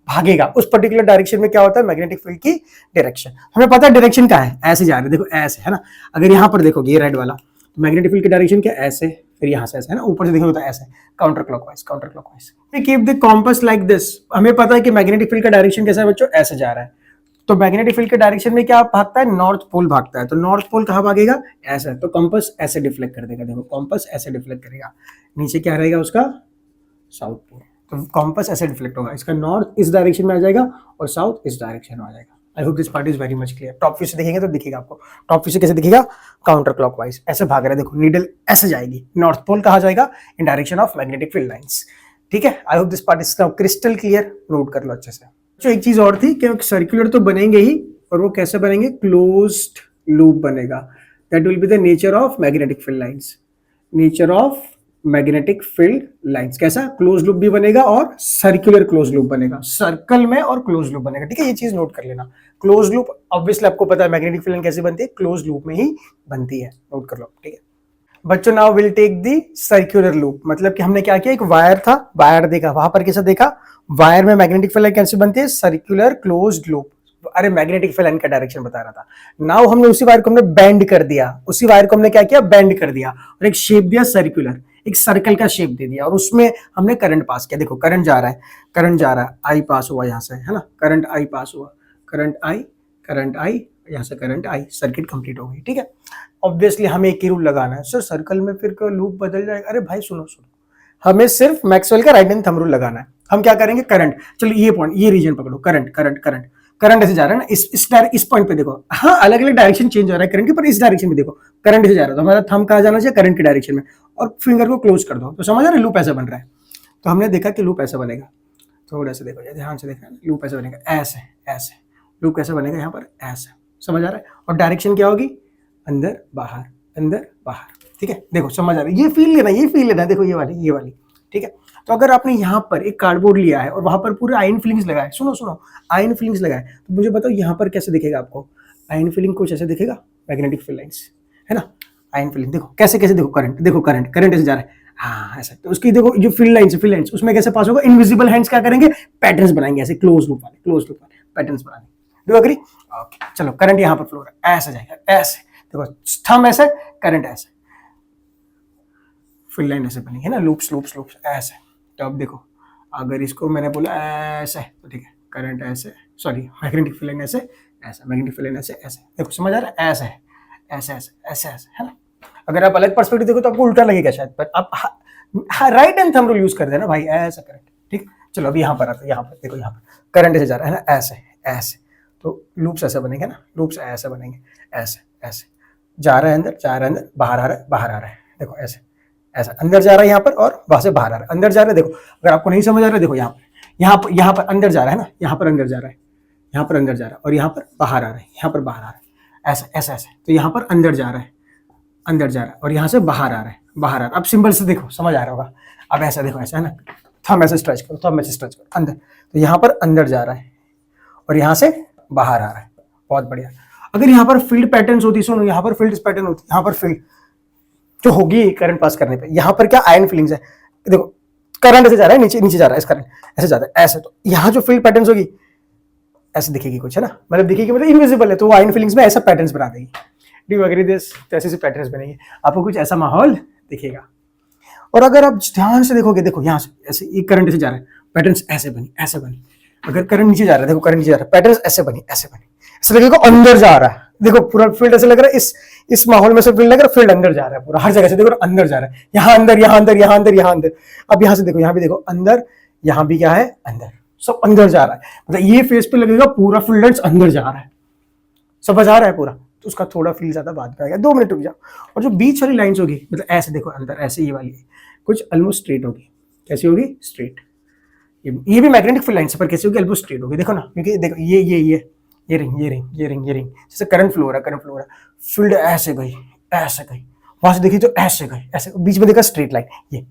भागेगा उस पर्टिकुलर डायरेक्शन में, क्या होता है मैग्नेटिक फील्ड की डायरेक्शन, हमें पता है डायरेक्शन क्या है, ऐसे जा रहे हैं, देखो ऐसे है ना, अगर यहां पर देखोगे ये रेड वाला, तो मैग्नेटिक फील्ड की डायरेक्शन क्या, ऐसे, फिर यहां से ऐसे है ना, ऊपर से देखोगे तो ऐसे, counter clockwise, counter clockwise. We keep the compass like this, हमें पता है कि मैग्नेटिक फील्ड का डायरेक्शन कैसा है बच्चों, ऐसे जा रहा है, तो मैग्नेटिक फील्ड के डायरेक्शन में क्या भागता है, नॉर्थ पोल भागता है, तो नॉर्थ पोल कहां भागेगा, ऐसा, तो कंपास ऐसे डिफ्लेक्ट कर देगा, देखो कंपास ऐसे डिफ्लेक्ट करेगा, नीचे क्या रहेगा उसका, साउथ पोल, तो कंपास ऐसे डिफ्लेक्ट होगा, इसका नॉर्थ इस डायरेक्शन में आ जाएगा और साउथ इस डायरेक्शन में आ जाएगा। आई hope this part is very much clear. Top view से देखेंगे तो दिखेगा आपको, टॉप व्यू से कैसे दिखेगा, काउंटर क्लॉकवाइज ऐसे भाग रहा है, देखो नीडल ऐसे जाएगी, नॉर्थ पोल कहा जाएगा, इन direction of magnetic field lines, ठीक है। I hope this part is now crystal clear, note कर लो अच्छे से। जो एक चीज और थी कि सर्कुलर तो बनेंगे ही, और वो कैसे बनेंगे, क्लोज्ड लूप बनेगा, that will be the nature of magnetic field lines, nature of magnetic field lines कैसा, क्लोज लूप भी बनेगा और सर्कुलर क्लोज लूप बनेगा, सर्कल में और क्लोज लूप बनेगा, ठीक है। ये चीज नोट कर लेना, क्लोज लूप ऑब्वियसली आपको पता है मैग्नेटिक फील्ड कैसे बनती है, क्लोज लूप में ही बनती है, नोट कर लो, ठीक है बच्चों। Now will take the circular loop, मतलब कि हमने क्या किया, एक वायर था, वायर देखा, वहां पर कैसा देखा, वायर में मैग्नेटिक फील्ड कैसे बनती है, सर्कुलर क्लोज्ड लूप, अरे मैग्नेटिक फील्ड लाइन का डायरेक्शन बता रहा था। नाउ हमने उसी वायर को हमने बेंड कर दिया, उसी वायर को हमने क्या किया, बेंड कर दिया और एक शेप दिया सर्कुलर, एक सर्कल का शेप दे दिया, और उसमें हमने करंट पास किया, देखो करंट जा रहा है, करंट जा रहा है, आई पास हुआ यहाँ से, है ना, करंट आई पास हुआ, करंट आई, यहाँ से करंट आई, सर्किट कंप्लीट हो गई, ठीक है। ऑब्वियसली हमें एक ही रूल लगाना है, सर सर्कल में फिर लूप बदल जाएगा, अरे भाई सुनो, हमें सिर्फ मैक्सवेल का राइट हैंड थंब रूल लगाना है। हम क्या करेंगे, करंट, चलो ये पॉइंट, ये रीजन पकड़ो, करंट करंट करंट करंट ऐसे जा रहा है ना, इस पॉइंट पे देखो, हाँ अलग अलग डायरेक्शन चेंज हो रहा है करंट के, पर इस डायरेक्शन में देखो करंट ऐसे जा रहा है, तो हमारा थंब कहाँ जाना चाहिए, करंट की डायरेक्शन में, और फिंगर को क्लोज कर दो, तो समझ आ रहा है लूप ऐसा बन रहा है। तो हमने देखा कि लूप ऐसा बनेगा, थोड़ा सा देखो, ध्यान से देखना, लूप ऐसा बनेगा, ऐसे ऐसे, लूप कैसे बनेगा यहाँ पर, ऐसे, समझ आ रहा है, और डायरेक्शन क्या होगी, अंदर बाहर, अंदर बाहर, ठीक है, देखो समझ आ रहा है, ये फील लेना, ये फील लेना, देखो ये वाली, ठीक है। तो अगर आपने यहाँ पर एक कार्डबोर्ड लिया है और वहां पर पूरे आयन फिलिंग्स लगाए, सुनो सुनो, आयन फिलिंग्स लगाए, तो मुझे बताओ यहाँ पर कैसे दिखेगा आपको, आयन फिलिंग कुछ ऐसे दिखेगा, मैग्नेटिक फील्ड लाइंस, है ना, आयन फिलिंग, देखो कैसे कैसे, देखो करंट, देखो करंट करंट ऐसे जा रहा है, हाँ ऐसा, तो उसकी देखो जो फील्ड लाइंस उसमें कैसे पास होगा, इनविजिबल हैंड्स क्या करेंगे, पैटर्न्स बनाएंगे, ऐसे क्लोज लूप वाले पैटर्न्स बनाएंगे, डू एग्री, ओके, चलो करंट यहाँ पर फ्लो हो रहा है, ऐसे जाएगा, ऐसे देखो, थंब ऐसे, करंट ऐसे, फील्ड लाइन ऐसे बनेगी ना, लूप्स लूप्स लूप्स ऐसे। तो अब देखो, अगर इसको मैंने बोला ऐसे, तो ठीक है, करंट ऐसे, सॉरी मैग्नेटिक फील्ड लाइन ऐसे, ऐसा मैग्नेटिक फील्ड लाइन ऐसे, ऐसे, देखो समझ आ रहा है, ऐसे है, ऐसे ऐसे ऐसे ऐसे, है ना। अगर आप अलग पर्सपेक्टिव देखो तो आपको उल्टा लगेगा शायद, पर आप right hand thumb rule use कर देना भाई, ऐसा करंट, ठीक। चलो अब यहाँ पर आता है, यहाँ पर देखो, यहाँ पर करंट ऐसे जा रहा है ना, ऐसे ऐसे, तो लूप्स ऐसे बनेंगे ना, लूप्स ऐसे बनेंगे, ऐसे ऐसे, जा रहा है अंदर, जा रहा है अंदर, बाहर आ रहा है, बाहर आ रहा है, देखो ऐसे ऐसा, अंदर जा रहा है यहाँ पर, और वहां से बाहर आ रहा है, अंदर जा रहा है, देखो अगर आपको नहीं समझ आ रहा है, देखो यहाँ पर अंदर जा रहा है ना, यहाँ पर अंदर जा रहा है, यहाँ पर अंदर जा रहा है, और यहाँ पर बाहर आ रहा है, यहाँ पर बाहर आ रहा है, ऐसा ऐसा ऐसे, तो यहाँ पर अंदर जा रहा है, अंदर जा रहा है, और यहाँ से बाहर आ रहा है, बाहर आ रहा है। अब सिंबल से देखो समझ आ रहा होगा, अब ऐसा देखो, ऐसा है ना, थंब ऐसे स्ट्रेच करो, थंब ऐसे स्ट्रेच करो, अंदर, तो यहाँ पर अंदर जा रहा है और यहाँ से बाहर आ रहा है, बहुत बढ़िया। अगर यहाँ पर फील्ड पैटर्न्स होती, सुनो यहाँ पर फील्ड पैटर्न होती, यहाँ पर फील्ड जो होगी करंट पास करने पे, यहाँ पर क्या आयन फीलिंग्स है, देखो करंट ऐसे जा रहा है, नीचे नीचे जा रहा है, इस करंट ऐसे जाता है ऐसे, तो यहाँ जो फील्ड पैटर्न्स होगी ऐसे दिखेगी कुछ, है ना, मतलब दिखेगी, मतलब इनविजिबल है, तो वो आयन फीलिंग्स में ऐसा पैटर्न्स बना देगी, डू यू एग्री दिस, तो ऐसे पैटर्न्स बनेंगे, आपको कुछ ऐसा माहौल दिखेगा। और अगर आप ध्यान से देखोगे, देखो यहाँ से ऐसे एक करंट ऐसे जा रहा है, पैटर्न्स ऐसे बनी, ऐसे बनी, अगर करंट नीचे जा रहा है, देखो करंट नीचे जा रहा है, पैटर्न्स ऐसे बनी, ऐसे बनी, ऐसे लगेगा अंदर जा रहा है, देखो पूरा फील्ड ऐसे लग रहा है, इस माहौल में से फील्ड लग रहा है, फील्ड अंदर जा रहा है पूरा, हर जगह से देखो अंदर जा रहा है, यहाँ अंदर, यहाँ अंदर, यहाँ अंदर, यहाँ अंदर। अब यहाँ से देखो, यहाँ भी देखो अंदर, यहाँ भी क्या है, अंदर, सब अंदर जा रहा है, मतलब ये फेस पे लगेगा पूरा फील्ड लाइंस अंदर जा रहा है, समझ आ रहा है पूरा, तो उसका थोड़ा फील ज्यादा बाद में आएगा, 2 मिनट रुक जाओ। और जो बीच वाली लाइंस होगी, मतलब ऐसे देखो अंदर, ऐसे ये वाली कुछ ऑलमोस्ट स्ट्रेट होगी, कैसी होगी, स्ट्रेट, ये भी मैग्नेटिक फील्ड लाइंस पर कैसी होगी, ऑलमोस्ट स्ट्रेट होगी, देखो ना, क्योंकि देखो ये रिंग, जैसे करंट फ्लो हो रहा है, फील्ड ऐसे गई, वहां से देखिए तो ऐसे गई, ऐसे, बीच में देखा स्ट्रेट लाइन, ये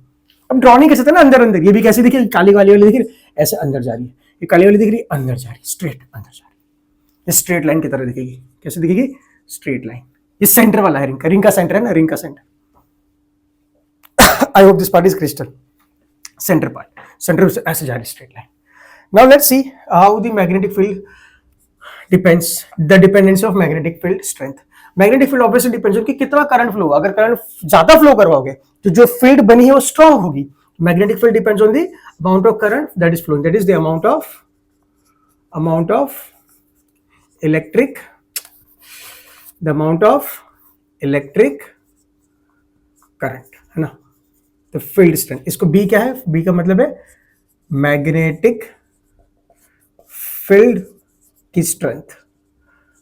अब ड्रॉ नहीं कर सकते ना, अंदर अंदर, ये भी कैसी दिखी, काली वाली दिख रही, ऐसे अंदर जा रही है, ये काली वाली दिख रही, अंदर जा रही, स्ट्रेट अंदर जा रही, ये स्ट्रेट लाइन की तरह दिखेगी, कैसे दिखेगी, स्ट्रेट लाइन, ये सेंटर वाला है, रिंग का सेंटर है ना, रिंग का centre. I hope this part is crystal, centre part, centre से ऐसे जा रही straight line. Now let's see how the magnetic field depends, the dependency of magnetic field strength. Magnetic field obviously depends on कि कितना current flow होगा, अगर current ज्यादा flow करवाओगे तो जो फील्ड बनी है वो स्ट्रांग होगी। Magnetic field depends on the amount of current that is flowing, that is the amount of electric, the amount of electric current, है ना, तो फील्ड स्ट्रेंथ, इसको बी क्या है, बी का मतलब है मैग्नेटिक फील्ड की strength.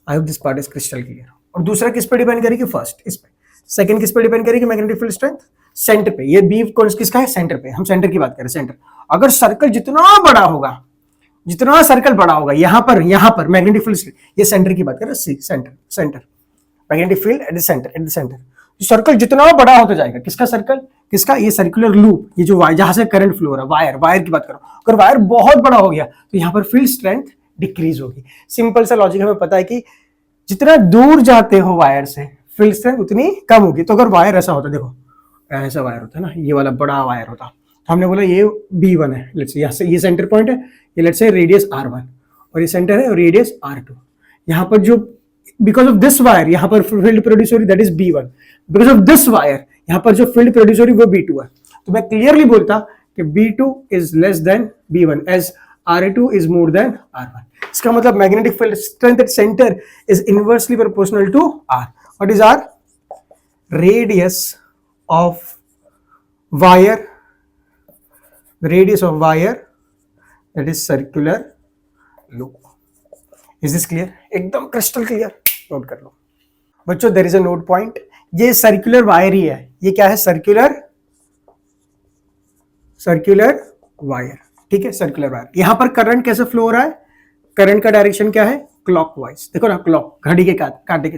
I hope this part is crystal clear. और दूसरा किस पे डिपेंड करेगी, फर्स्ट इस पे, सेकंड किस पे डिपेंड करेगी, मैग्नेटिक फील्ड स्ट्रेंथ सेंटर पे, ये बी कौन किसका है, सेंटर पे, हम सेंटर की बात करें, सेंटर। अगर सर्कल जितना बड़ा होगा, जितना सर्कल बड़ा होगा, यहाँ पर मैग्नेटिक फील्ड, ये सेंटर की बात करें, see centre magnetic field at the centre, circle जितना बड़ा होता जाएगा, किसका सर्कल, किसका, ये सर्कुलर लूप, ये जो जहां से करंट फ्लो हो रहा है, वायर की बात करो, अगर वायर बहुत बड़ा हो गया तो यहाँ पर फील्ड स्ट्रेंथ डिक्रीज होगी। सिंपल सा लॉजिक हमें पता है कि जितना दूर जाते हो वायर से फील्ड स्ट्रेंथ उतनी कम होगी। तो अगर वायर ऐसा होता, देखो ऐसा वायर होता है ना, ये वाला बड़ा वायर होता, तो हमने बोला ये B1 है, लेट्स से यहाँ से ये सेंटर पॉइंट है, ये लेट्स से रेडियस R1 और ये सेंटर है और रेडियस R2। यहाँ पर जो बिकॉज ऑफ दिस वायर यहाँ पर फील्ड प्रोड्यूस हो रही that is B1, because of this wire यहाँ पर जो फील्ड प्रोड्यूस हो रही वो B2 है। तो मैं क्लियरली बोलता कि B2 is less than B1 as R2 is more than R1। इसका मतलब magnetic field strength at centre is inversely proportional to R। What is R? Radius of wire radius of wire that is circular loop. Is this clear? एकदम crystal clear, note कर लो बच्चों। There is a note point, ये circular wire ही है, ये क्या है? सर्कुलर वायर, ठीक है, सर्कुलर वायर। यहां पर करंट कैसे फ्लो हो रहा है? करंट का डायरेक्शन क्या है? क्लॉकवाइज। देखो ना, क्लॉक घड़ी के कांटे के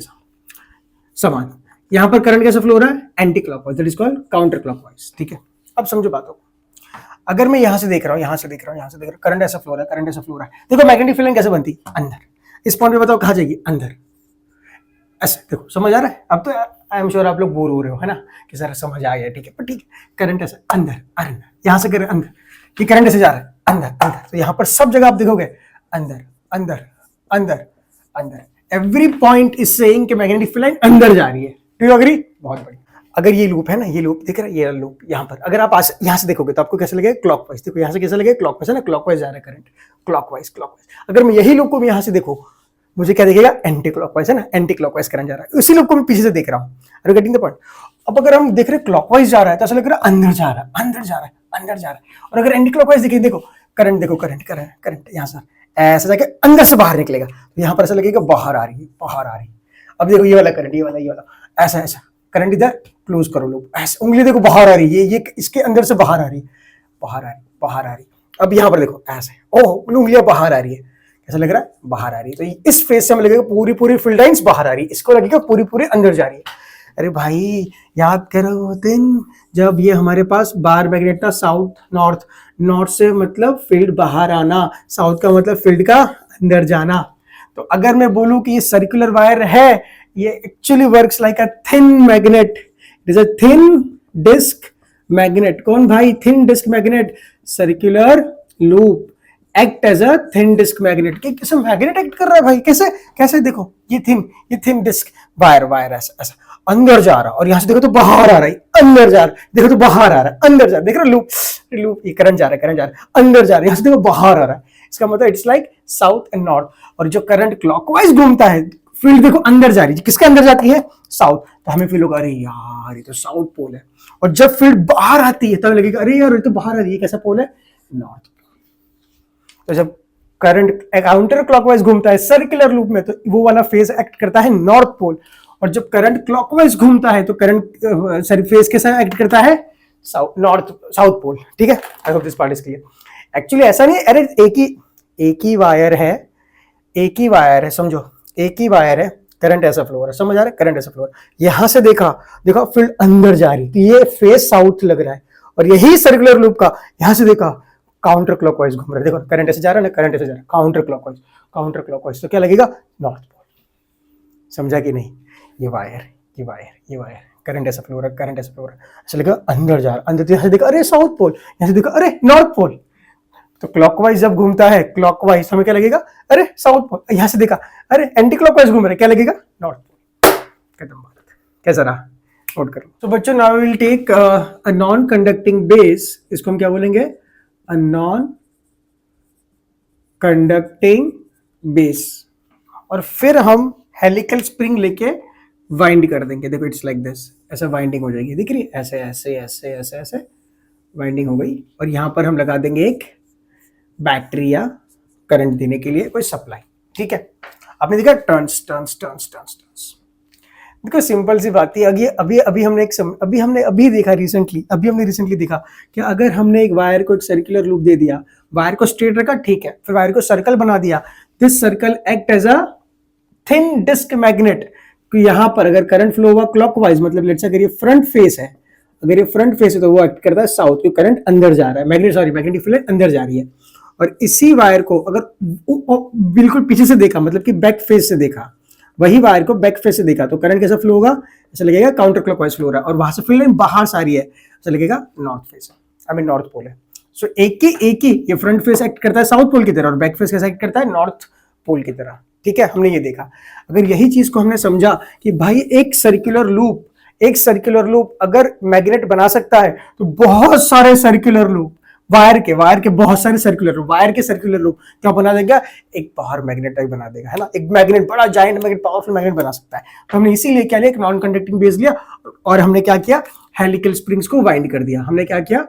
समान। यहां पर करंट कैसे फ्लो हो रहा है? Anti clockwise, that is called counter clockwise, ठीक है। अब समझो बातों को। अगर मैं यहां से देख रहा हूं, यहां से देख रहा हूं, यहां से देख रहा हूं, करंट ऐसा फ्लो हो रहा है, करंट ऐसा फ्लो हो रहा है। देखो मैग्नेटिक फील्ड कैसे बनती? अंदर। इस पॉइंट पे बताओ कहां जाएगी? अंदर। ऐसे देखो, समझ आ रहा है? अब तो आई एम श्योर आप लोग बोर हो रहे हो, है ना, कि सर समझ आ गया, ठीक है, पर ठीक है, करंट ऐसा अंदर अंदर, यहां से करंट अंदर, ये करंट ऐसे जा रहा है अंदर अंदर, तो यहां पर सब जगह आप देखोगे अंदर अंदर अंदर अंदर। एवरी पॉइंट इज सेइंग कि मैग्नेटिक फील्ड लाइन अंदर जा रही है। Do you agree? बहुत बढ़िया। अगर ये लूप है ना, ये लूप दिख रहा है, ये लूप यहाँ पर अगर आप यहाँ से देखोगे तो आपको कैसे लगेगा? क्लॉकवाइज। देखो यहाँ से कैसे लगेगा? क्लॉकवाइज है ना, क्लॉकवाइज जा रहा है करंट, क्लॉकवाइज क्लॉकवाइज। अगर मैं यही लूप को यहाँ से देखो, मुझे क्या दिखेगा? एंटी क्लॉकवाइज, है ना, एंटी क्लॉकवाइज करंट जा रहा है। उसी लूप को मैं पीछे से देख रहा हूँ। Are you getting the point? अब अगर हम देख रहे हैं क्लॉकवाइज जा रहा है तो ऐसा लग रहा है अंदर जा रहा है, अंदर जा रहा है, अंदर जा रहा है। और अगर एंटी क्लॉकवाइज देखें, देखो करंट, देखो करंट करंट करंट यहाँ से ऐसा जाके अंदर से बाहर निकलेगा, तो यहाँ पर ऐसा लगेगा बाहर आ रही है, बाहर आ रही है। अब देखो ये वाला करंट, ये वाला ऐसा ऐसा करंट, इधर क्लोज करो लोग, ऐसे उंगली देखो बाहर आ रही है, ये इसके अंदर से बाहर आ रही है, बाहर आ रही, बाहर आ रही। अब यहाँ पर देखो ऐसे, ओह उंगलियां बाहर आ रही है, कैसा लग रहा है? बाहर आ रही है। तो इस फेज से हमें लगेगा पूरी पूरी फील्ड लाइंस बाहर आ रही है, इसको लगेगा पूरी पूरी अंदर जा रही है। अरे भाई याद करो वो दिन जब ये हमारे पास बार मैग्नेट था, साउथ नॉर्थ, नॉर्थ से मतलब फील्ड बाहर आना, साउथ का मतलब फील्ड का अंदर जाना। तो अगर मैं बोलूं कि ये सर्कुलर वायर है, ये actually works like a thin magnet, it is a thin disc magnet. कौन भाई? Thin disc magnet. Circular loop act as a thin disc magnet. कैसे मैग्नेट एक्ट कर रहा है भाई? कैसे कैसे? देखो ये थिन डिस्क वायर ऐसा ऐसा अंदर जा रहा, और यहां से देखो तो बाहर आ रहा है, अंदर जा रहा, देखो तो बाहर आ रहा है, अंदर जा रहा, देख रहे हो लूप लूप, ये करंट जा रहा है, करंट जा रहा है, अंदर जा रहा है, यहां से देखो बाहर आ रहा है। इसका मतलब it's like south and north. और जो करंट क्लॉकवाइज घूमता है, फील्ड देखो अंदर जा रही है, किसके अंदर जाती है? साउथ। तो हमें फील होगा अरे यार ये तो साउथ पोल है। और जब फील्ड बाहर आती है तब लगेगा अरे यार ये तो बाहर आ रही है, कैसा पोल है? नॉर्थ। तो जब करंट काउंटर क्लॉकवाइज घूमता है सर्कुलर लूप में, तो वो वाला फेज एक्ट करता है नॉर्थ पोल। और जब करंट क्लॉकवाइज घूमता है तो करंट फेज के साथ एक्ट करता है साउथ पोल। ठीक है, I hope this part is clear. Actually ऐसा नहीं, अरे एक ही वायर है, एक ही वायर है, समझो एक ही वायर है, करंट ऐसा फ्लो हो रहा है, समझ आ रहा है? करंट ऐसा फ्लो हो रहा है, यहां से देखा देखो फील्ड अंदर जा रही, तो ये फेज साउथ लग रहा है। और यही सर्कुलर लूप का यहां से देखा काउंटर क्लॉकवाइज घूम रहा है, देखो करंट ऐसे जा रहा है ना, करंट ऐसे जा रहा है, काउंटर क्लॉकवाइज, तो क्या लगेगा? North pole. समझा कि नहीं? ये वायर करंट ऐसा फ्लो हो रहा है, करंट ऐसा फ्लो हो रहा है, ऐसा लगेगा अंदर जा रहा है, अंदर, तो यहां से देखा अरे साउथ पोल, यहां से देखा अरे नॉर्थ पोल। तो क्लॉकवाइज जब घूमता है, क्लॉकवाइज हमें क्या लगेगा? अरे साउथ पोल। यहां से देखा अरे एंटी क्लॉकवाइज घूम रहा है, क्या लगेगा? North pole. खत्म बात। कैसा रहा? नोट करो। तो बच्चों now we will take a non conducting base, इसको हम क्या बोलेंगे? A non conducting base. और फिर हम हेलिकल स्प्रिंग लेके वाइंड कर देंगे। देखो इट्स लाइक दिस, ऐसा वाइंडिंग हो जाएगी, दिख रही है? ऐसे ऐसे ऐसे ऐसे ऐसे वाइंडिंग हो गई। और यहां पर हम लगा देंगे एक बैटरी या करंट देने के लिए कोई सप्लाई। ठीक है, आपने देखा turns turns turns turns turns. देखो सिंपल सी बात है, अभी हमने अभी देखा रिसेंटली, हमने रिसेंटली देखा कि अगर हमने एक वायर को एक सर्कुलर लूप दे दिया, वायर को स्ट्रेट रखा, ठीक है, फिर वायर को सर्कल बना दिया, this circle act as a thin disc magnet. यहां पर अगर करंट फ्लो हुआ क्लॉकवाइज, मतलब लेट्स से अगर ये फ्रंट फेस है, अगर ये फ्रंट फेस है तो वो एक्ट करता है साउथ, क्योंकि करंट अंदर जा रहा है, मैग्नेटिक फील्ड अंदर जा रही है। और इसी वायर को अगर बिल्कुल पीछे से देखा, मतलब कि बैक फेस से देखा, वही वायर को बैक फेस से देखा, तो करंट कैसा फ्लो होगा? ऐसा लगेगा काउंटर क्लॉकवाइज फ्लो हो रहा है, और वहां से फील्ड लाइन बाहर से आ रही है, ऐसा लगेगा नॉर्थ फेस है, आई मीन नॉर्थ पोल है। सो एक ही ये फ्रंट फेस एक्ट करता है साउथ पोल की तरह, और बैक फेस कैसा एक्ट करता है? नॉर्थ पोल की तरह। ठीक है, हमने ये देखा। अगर यही चीज को हमने समझा कि भाई एक सर्कुलर लूप अगर मैग्नेट बना सकता है, तो बहुत सारे सर्कुलर लूप वायर के बहुत सारे सर्कुलर लूप क्या बना देगा? एक पावर मैग्नेट टाइप बना देगा, है ना? एक मैग्नेट, बड़ा जायंट मैग्नेट, पावरफुल मैग्नेट बना सकता है। तो हमने इसीलिए क्या लिया? एक नॉन कंडक्टिंग बेस लिया, और हमने क्या किया? हेलिकल स्प्रिंग्स को वाइंड कर दिया। हमने क्या किया?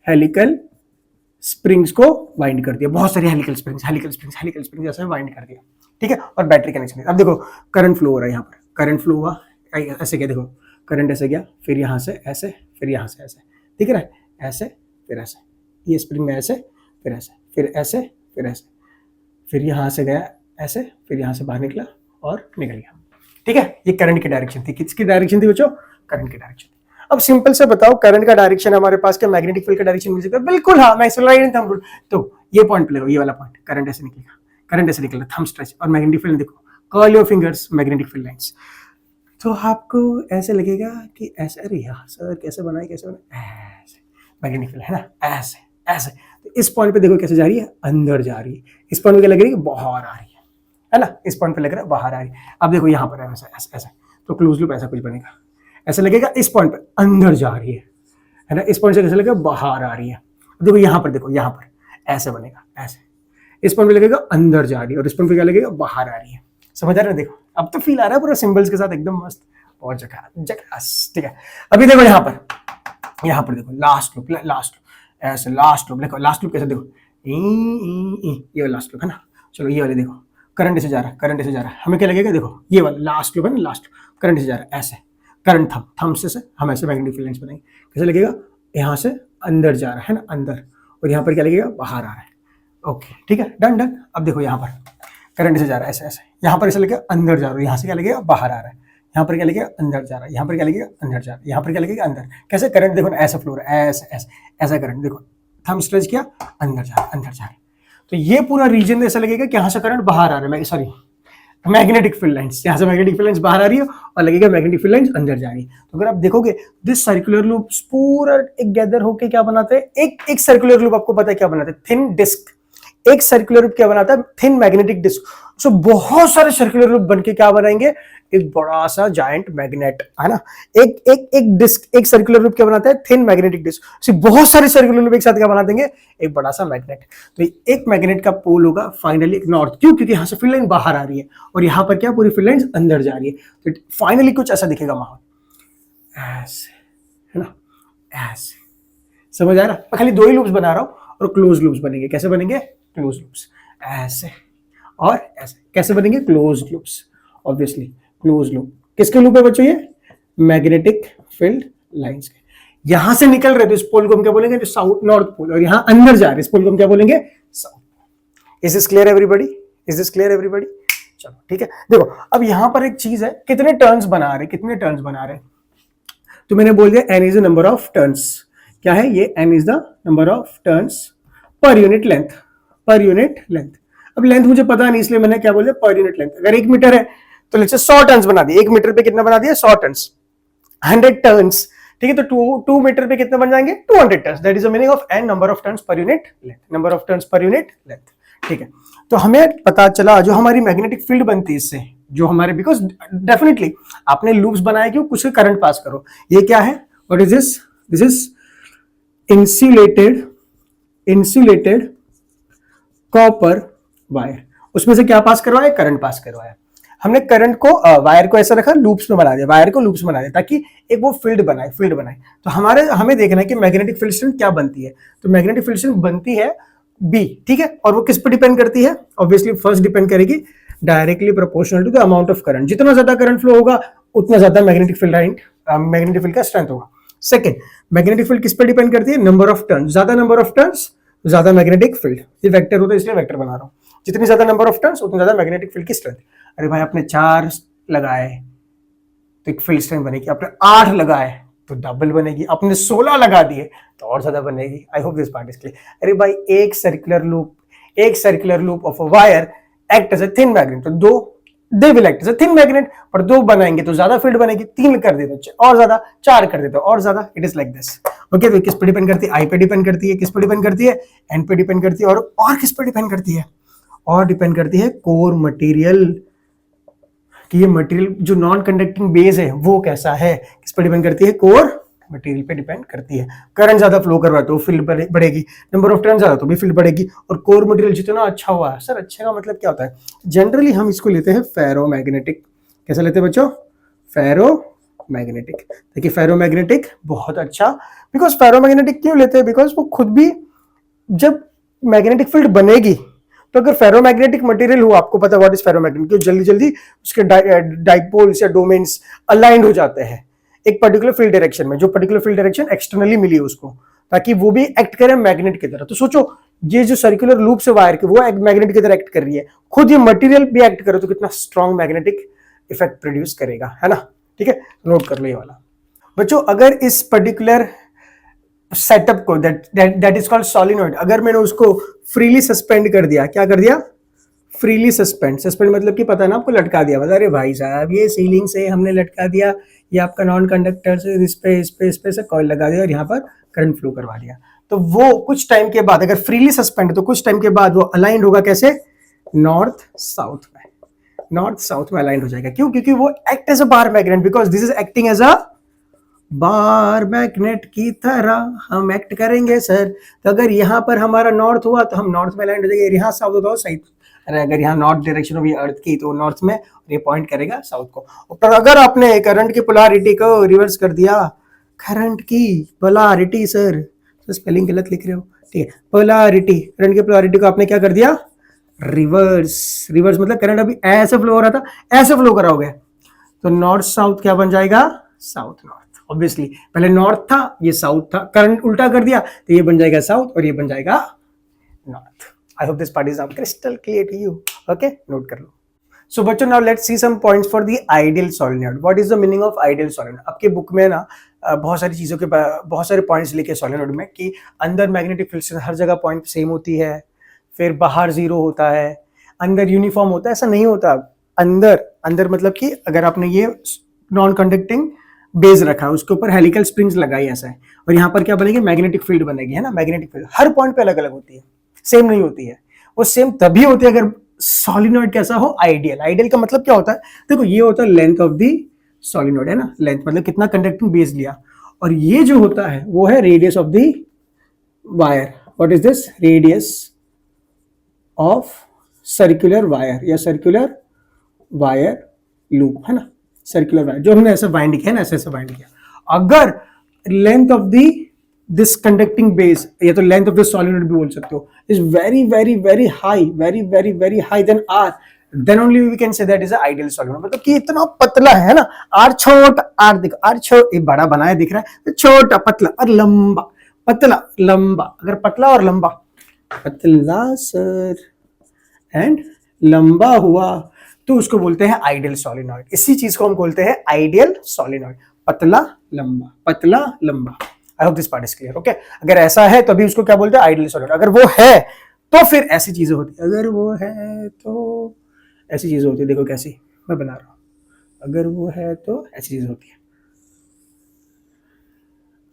हेलिकल स्प्रिंग्स को बाइंड कर दिया, बहुत सारी हेलिकल स्प्रिंग्स ऐसे बाइंड कर दिया, ठीक है, और बैटरी कनेक्शन। अब देखो करंट फ्लो हो रहा है, यहाँ पर करंट फ्लो हुआ ऐसे, क्या देखो करंट ऐसे गया, फिर यहाँ से ऐसे, फिर यहाँ से ऐसे, दिख रहा है, ऐसे फिर ऐसे, ये स्प्रिंग में ऐसे, फिर ऐसे, फिर ऐसे, फिर ऐसे, फिर यहाँ से गया ऐसे, फिर यहाँ से बाहर निकला और निकल गया, ठीक है। ये करंट की डायरेक्शन थी। किसकी डायरेक्शन थी बच्चों? करंट की डायरेक्शन। अब सिंपल से बताओ, करंट का डायरेक्शन हमारे पास क्या मैग्नेटिक फील्ड का डायरेक्शन मिल सकता है? बिल्कुल हाँ, मैं एक्सलरेट थंब रूल। तो ये पॉइंट ले लो, ये वाला पॉइंट, करंट ऐसे निकलेगा, करंट ऐसे निकलेगा, थंब स्ट्रेच, और मैग्नेटिक फील्ड देखो, curl your fingers, magnetic field lines. तो आपको ऐसे लगेगा कि ऐसे, अरे यार सर कैसे बनाए, कैसे बनाए, ऐसे मैग्नेटिक फील्ड है ना, ऐसे ऐसे। तो इस पॉइंट पे देखो कैसे जा रही है, अंदर जा रही है। इस पॉइंट पे क्या लग रही है, बाहर आ रही है ना, इस पॉइंट पे लग रहा है बाहर आ रही है। अब देखो यहाँ पर है ऐसा ऐसा ऐसा, तो क्लोज लूप ऐसा कुछ बनेगा, ऐसा लगेगा इस पॉइंट पे अंदर जा रही है ना, इस पॉइंट से कैसे लगेगा, बाहर आ रही है। देखो यहाँ पर, देखो यहाँ पर ऐसे बनेगा, ऐसे इस पॉइंट पे लगेगा अंदर जा रही है, और इस पॉइंट पे क्या लगेगा, बाहर आ रही है। समझ आ रहा है? देखो अब तो फील आ रहा है पूरा सिंबल्स के साथ, एकदम मस्त, बहुत झकास, ठीक है। अभी देखो यहाँ पर देखो लास्ट लूप, ऐसे लास्ट लूप, देखो लास्ट लूप कैसे, देखो ये वाला लास्ट लूप है ना। चलो ये वाले देखो, करंट से जा रहा है, करंट से जा रहा है, हमें क्या लगेगा, देखो ये वाला लास्ट लूप है ना, लास्ट करंट से जा रहा है, ऐसे करंट थंब से हम ऐसे मैग्नेटिक फील्ड लाइंस बनाएंगे, कैसे लगेगा, यहाँ से अंदर जा रहा है ना, अंदर, और यहाँ पर क्या लगेगा, बाहर आ रहा है। ओके ठीक है, डन डन। अब देखो यहाँ पर करंट से जा रहा है ऐसे ऐसे, यहाँ पर ऐसे लगेगा अंदर जा रहा है, यहाँ से क्या लगेगा, बाहर आ रहा है, यहाँ पर क्या लगेगा, अंदर जा रहा है, यहाँ पर क्या लगेगा, अंदर जा रहा है, यहाँ पर क्या लगेगा, अंदर। कैसे करंट देखो ना, ऐसा फ्लो रहा है, ऐसे ऐसे ऐसा करंट देखो, थंब स्ट्रेच किया, अंदर जा रहा है, अंदर जा रहा है। तो ये पूरा रीजन ऐसा लगेगा कि यहाँ से करंट बाहर आ रहा है, सॉरी मैग्नेटिक फील्ड लाइंस, यहाँ से मैग्नेटिक फील्ड लाइंस बाहर आ रही है, और लगेगा मैग्नेटिक फील्ड लाइंस अंदर जा रही है। तो अगर आप देखोगे दिस सर्कुलर लूप्स पूरा एक गैदर होके क्या बनाते हैं, एक सर्कुलर लूप आपको पता है क्या बनाते हैं, थिन डिस्क। एक सर्कुलर लूप क्या बनाता है, थिन मैग्नेटिक डिस्क। सो बहुत सारे सर्कुलर लूप बनके क्या बनाएंगे, एक बड़ा सा जायंट मैग्नेट, है ना। एक डिस्क, एक सर्कुलर लूप क्या बनाता है, थिन मैग्नेटिक डिस्क। सो बहुत सारे सर्कुलर लूप एक साथ क्या बना देंगे, एक बड़ा सा मैग्नेट। तो एक मैग्नेट का पोल होगा फाइनली एक नॉर्थ, क्यों, क्योंकि यहां से फील्ड लाइन बाहर आ रही है, और यहां पर क्या पूरी फील्ड लाइन अंदर जा रही है। तो फाइनली कुछ ऐसा दिखेगा माहौल, ऐसे, है ना, ऐसे। समझ आ रहा? मैं खाली दो ही लूप्स बना रहा हूं, और क्लोज लूप्स बनेंगे। कैसे बनेंगे, क्लोज लूप्स, ऐसे और ऐसे। कैसे बनेंगे, close loops, obviously close loop. किसके लूप है बच्चों, ये मैग्नेटिक फील्ड लाइंस के। यहां से निकल रहे तो इस पोल को हम क्या बोलेंगे, जो साउथ नॉर्थ पोल, और यहां अंदर जा रहे इस पोल को हम क्या बोलेंगे, south. Is this clear everybody, is this clear everybody? चलो ठीक है। देखो अब यहां पर एक चीज है, कितने टर्न्स बना रहे, कितने टर्न्स बना रहे, तो मैंने बोल दिया n is the number of turns. क्या है ये, n is the number of turns per unit length, per unit length. अब लेंथ मुझे पता नहीं, इसलिए मैंने क्या बोल दिया, पर यूनिट लेंथ। अगर 1 मीटर है तो लेट्स से 100 टर्न्स बना दिए। 1 मीटर पे कितना बना दिया, 100 टर्न्स, 100 टर्न्स, ठीक है। तो 2 मीटर पे कितने बन जाएंगे, 200 turns. That is the meaning of n number of turns per unit length, number of turns per unit length, ठीक है। तो हमें पता चला जो हमारी मैग्नेटिक फील्ड बनती है इससे, जो हमारे, बिकॉज डेफिनेटली आपने लूप्स बनाए कि कुछ करंट पास करो। ये क्या है, what is this, this is insulated copper wire. उसमें से क्या पास करवाया, करंट पास करवाया। हमने करंट को, वायर को ऐसा रखा, लूप्स में बना दिया, वायर को लूप्स में बना दिया, ताकि एक वो फील्ड बनाए। तो हमें देखना है कि मैग्नेटिक फील्ड स्ट्रेंथ क्या बनती है। तो मैग्नेटिक फील्ड स्ट्रेंथ बनती है बी, ठीक है। और वो किस पर डिपेंड करती है, ऑब्वियसली फर्स्ट डिपेंड करेगी directly proportional to the amount of current. जितना ज्यादा करंट फ्लो होगा उतना ज्यादा मैग्नेटिक फील्ड का स्ट्रेंथ होगा। सेकंड, मैग्नेटिक फील्ड किस पर डिपेंड करती है, नंबर ऑफ टर्न्स। ज्यादा नंबर ऑफ टर्न्स ज्यादा मैग्नेटिक फील्ड। ये वेक्टर होता है इसलिए वेक्टर बना रहा हूं। जितनी ज्यादा नंबर ऑफ टर्न्स उतनी ज्यादा मैग्नेटिक फील्ड की स्ट्रेंथ। अरे भाई आपने 4 लगाए तो एक फील्ड स्ट्रेंथ बनेगी, आपने 8 लगाए तो डबल बनेगी, आपने 16 लगा दिए तो और ज्यादा बनेगी। I hope this part is clear. अरे भाई एक circular loop of a wire act as a thin magnet, तो दो they will act as a thin magnet, पर 2 बनाएंगे तो ज्यादा फील्ड बनेगी, 3 कर दे तो और ज्यादा, 4 कर दे तो और ज्यादा। It is like this, okay. तो किस पे डिपेंड करती है, आई पे डिपेंड करती है, किस पे डिपेंड करती है, एन पे डिपेंड करती है, और किस पे डिपेंड करती है, और डिपेंड करती है कोर मटेरियल, कि ये मटेरियल जो नॉन कंडक्टिंग बेस है वो कैसा है। किस पे डिपेंड करती है, कोर मटेरियल पे डिपेंड करती है। करंट ज्यादा फ्लो करवा तो फील्ड बढ़ेगी, नंबर ऑफ टर्न ज्यादा तो भी फील्ड बढ़ेगी, और कोर मटेरियल जितना अच्छा हुआ है। सर अच्छे का मतलब क्या होता है, जनरली हम इसको लेते हैं फेरोमैग्नेटिक। कैसे लेते हैं बच्चों, फेरोमैग्नेटिक। देखिए फेरोमैग्नेटिक बहुत अच्छा, बिकॉज फेरोमैग्नेटिक क्यों लेते हैं, बिकॉज वो खुद भी जब मैग्नेटिक फील्ड बनेगी तो अगर फेरोमैग्नेटिक मटेरियल हो, आपको पता व्हाट इज फेरोमैग्नेटिक, तो जल्दी जल्दी उसके डाइपोल्स या डोमेन्स अलाइंड हो जाते हैं एक पर्टिकुलर फील्ड डायरेक्शन में, जो पर्टिकुलर फील्ड डायरेक्शन एक्सटर्नली मिली उसको, ताकि वो भी एक्ट करे मैग्नेट की तरह। तो सोचो ये जो सर्कुलर लूप से वायर की वो मैग्नेट की तरह एक्ट कर रही है, खुद ये मटेरियल भी एक्ट करे तो कितना स्ट्रॉन्ग मैग्नेटिक इफेक्ट प्रोड्यूस करेगा, है ना। ठीक है, नोट कर लो ये वाला। बच्चों अगर इस पर्टिकुलर सेटअप को दैट इज कॉल्ड सोलिनॉइड, अगर मैंने उसको फ्रीली सस्पेंड कर दिया, क्या कर दिया, फ्रीली सस्पेंड, सस्पेंड मतलब कि पता ना आपको लटका दिया, बता अरे भाई साहब ये सीलिंग से हमने लटका दिया, ये आपका नॉन कंडक्टर से इस पे से कॉइल लगा दिया और यहाँ पर करंट फ्लो करवा दिया, तो वो कुछ टाइम के बाद अगर फ्रीली सस्पेंड तो कुछ टाइम के बाद वो अलाइंड होगा कैसे, नॉर्थ साउथ में, नॉर्थ साउथ में अलाइंड हो जाएगा। क्यों, क्योंकि वो act as a bar magnet, because this is acting as a bar magnet की तरह हम एक्ट करेंगे सर। तो अगर यहाँ पर हमारा नॉर्थ हुआ तो हम नॉर्थ में लैंड हो जाएंगे, यहाँ साउथ होगा साउथ, अरे अगर यहाँ नॉर्थ डायरेक्शन होगी अर्थ की तो नॉर्थ में, और ये पॉइंट करेगा साउथ को। पर अगर आपने करंट की पोलैरिटी को रिवर्स कर दिया, करंट की पोलैरिटी सर, तो स्पेलिंग गलत लिख रहे हो, ठीक है, पोलैरिटी, करंट की पोलैरिटी को आपने क्या कर दिया, रिवर्स, रिवर्स मतलब करंट अभी ऐसे फ्लो हो रहा था, ऐसे फ्लो कराओगे तो नॉर्थ साउथ क्या बन जाएगा, साउथ नॉर्थ। ऑब्वियसली पहले नॉर्थ था, ये साउथ था, करंट उल्टा कर दिया तो ये बन जाएगा साउथ और ये बन जाएगा north. I hope this part is crystal clear to you. Okay, note कर लो। सो बच्चों now let's see some points for the ideal solenoid. What is the meaning of ideal solenoid? आपके बुक में ना बहुत सारी चीजों के बहुत सारे पॉइंट्स लिखे सोलेनॉइड में कि अंदर मैग्नेटिक फील्ड हर जगह पॉइंट सेम होती है, फिर बाहर जीरो होता है, अंदर यूनिफॉर्म होता है। ऐसा नहीं होता। अंदर अंदर मतलब कि अगर आपने ये नॉन कंडक्टिंग बेस रखा है, उसके ऊपर हेलिकल स्प्रिंग्स लगाई ऐसा है, और यहाँ पर क्या बनेगी, मैग्नेटिक फील्ड बनेगी, है ना। मैग्नेटिक फील्ड हर पॉइंट पे अलग अलग होती है, सेम नहीं होती है। वो सेम तभी होती है अगर सोलिनॉइड कैसा हो, आइडियल। आइडियल का मतलब क्या होता है, देखो ये होता है लेंथ ऑफ दी सोलिनॉइड, है ना, लेंथ मतलब कितना कंडक्टिंग बेस लिया, और ये जो होता है वो है radius of the wire. What is this, radius of circular wire या सर्कुलर वायर लूप, है ना, सर्कुलर वायर जो हमने ऐसे बाइंड किया ना, ऐसे बाइंड किया। अगर length of the this conducting base या तो लेंथ ऑफ द सोलिनॉइड भी बोल सकते हो, is very very very high, very very very high then are, then only we can say that is ideal solenoid. मतलब कि इतना पतला है ना, आर छोटा, आर देखो, आर छोटा बड़ा बनाया दिख रहा है, छोटा पतला और लंबा, पतला लंबा, अगर पतला और लंबा, पतला सर एंड लंबा हुआ तो उसको बोलते हैं आइडियल सोलिनॉइड। इसी चीज को हम बोलते हैं आइडियल सोलिनॉइड, पतला लंबा, पतला लंबा। आई hope this part is clear. Okay, अगर ऐसा है तभी उसको क्या बोलते हैं, आइडियल सोलिनॉइड। अगर वो है तो फिर ऐसी चीजें होती है, अगर वो है तो ऐसी चीजें होती है। देखो कैसी मैं बना रहा हूं, अगर वो है तो ऐसी चीजें होती है।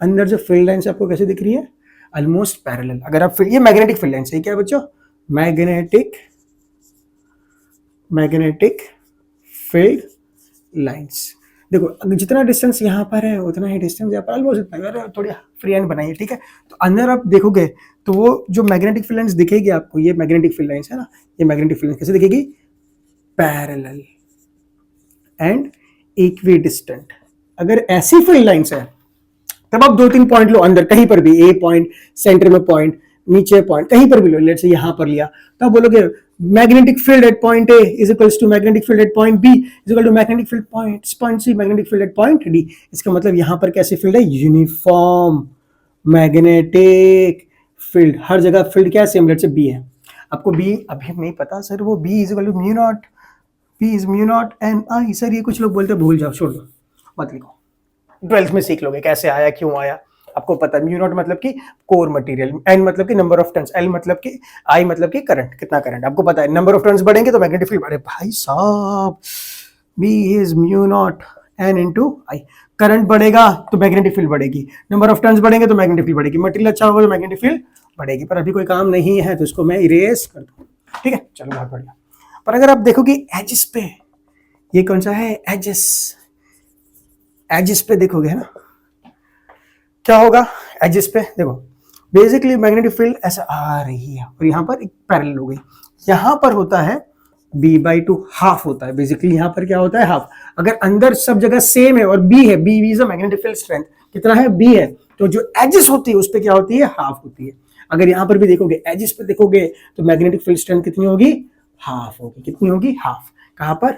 अंदर जो फील्ड लाइन आपको कैसे दिख रही है, ऑलमोस्ट पैरेलल। अगर आप ये मैग्नेटिक फील्ड लाइन, सही क्या है बच्चों, मैग्नेटिक फील्ड लाइंस। देखो जितना डिस्टेंस यहाँ पर है उतना ही डिस्टेंस यहाँ पर, ऑलमोस्ट इतना। अगर थोड़ी फ्री हैंड बनाइए, ठीक है, तो अंदर आप देखोगे तो वो जो मैग्नेटिक फील्ड लाइंस दिखेगी आपको, ये मैग्नेटिक फील्ड लाइंस है ना, ये मैग्नेटिक फील्ड लाइंस कैसे दिखेगी, पैरेलल एंड इक्वी डिस्टेंट। अगर ऐसी फील्ड लाइंस है तब आप 2-3 पॉइंट लो अंदर, कहीं पर भी, ए पॉइंट, सेंटर में पॉइंट, नीचे पॉइंट, कहीं पर भी लो, लेट्स से यहां पर लिया, तो आप बोलोगे magnetic field at point A is equals to magnetic field at point B is equal to magnetic field point C magnetic field at point D. इसका मतलब यहां पर कैसी फील्ड है, यूनिफॉर्म मैग्नेटिक फील्ड। हर जगह फील्ड क्या है, सेम, लेट्स से बी है। आपको बी अभी नहीं पता सर, वो B is equal to mu naught, B is mu naught N I. Sir ये कुछ लोग बोलते हैं, भूल जाओ, छोड़ दो, मत लिखो, 12th में सीख लोगे कैसे आया, क्यों आया, आपको पता है। म्यू नॉट मतलब कि कोर मटेरियल, एन मतलब कि नंबर ऑफ टर्न्स, एल मतलब कि, आई मतलब कि करंट, कितना करंट, आपको पता है। नंबर ऑफ टर्न्स बढ़ेंगे तो मैग्नेटिक फील्ड बढ़े। भाई साहब, B is mu naught N into I. Current बढ़ेगा तो मैग्नेटिक फील्ड बढ़ेगी, नंबर ऑफ टर्न्स बढ़ेंगे तो मैग्नेटिक फील्ड बढ़ेगी, मटेरियल अच्छा होगा तो मैग्नेटिक फील्ड बढ़ेगी। पर अभी कोई काम नहीं है तो इसको मैं इरेज कर दूं, ठीक है, चलो बहुत बढ़िया। पर अगर आप देखोगे एजेस पे, ये कौन सा है, एजेस, एजेस पे देखोगे, है ना, क्या होगा एजेस पे, देखो बेसिकली मैग्नेटिक फील्ड ऐसा आ रही है और यहाँ पर एक पैरेलल हो गई, यहाँ पर होता है b/2 हाफ होता है। बेसिकली यहाँ पर क्या होता है, हाफ। अगर अंदर सब जगह सेम है और b है, b is a magnetic field strength, कितना है, b है, तो जो एजेस होती है उस पर क्या होती है, हाफ होती है। अगर यहाँ पर भी देखोगे, एजिस पे देखोगे, तो मैग्नेटिक फील्ड स्ट्रेंथ कितनी होगी? हाफ होगी। कितनी होगी? हाफ। कहां पर?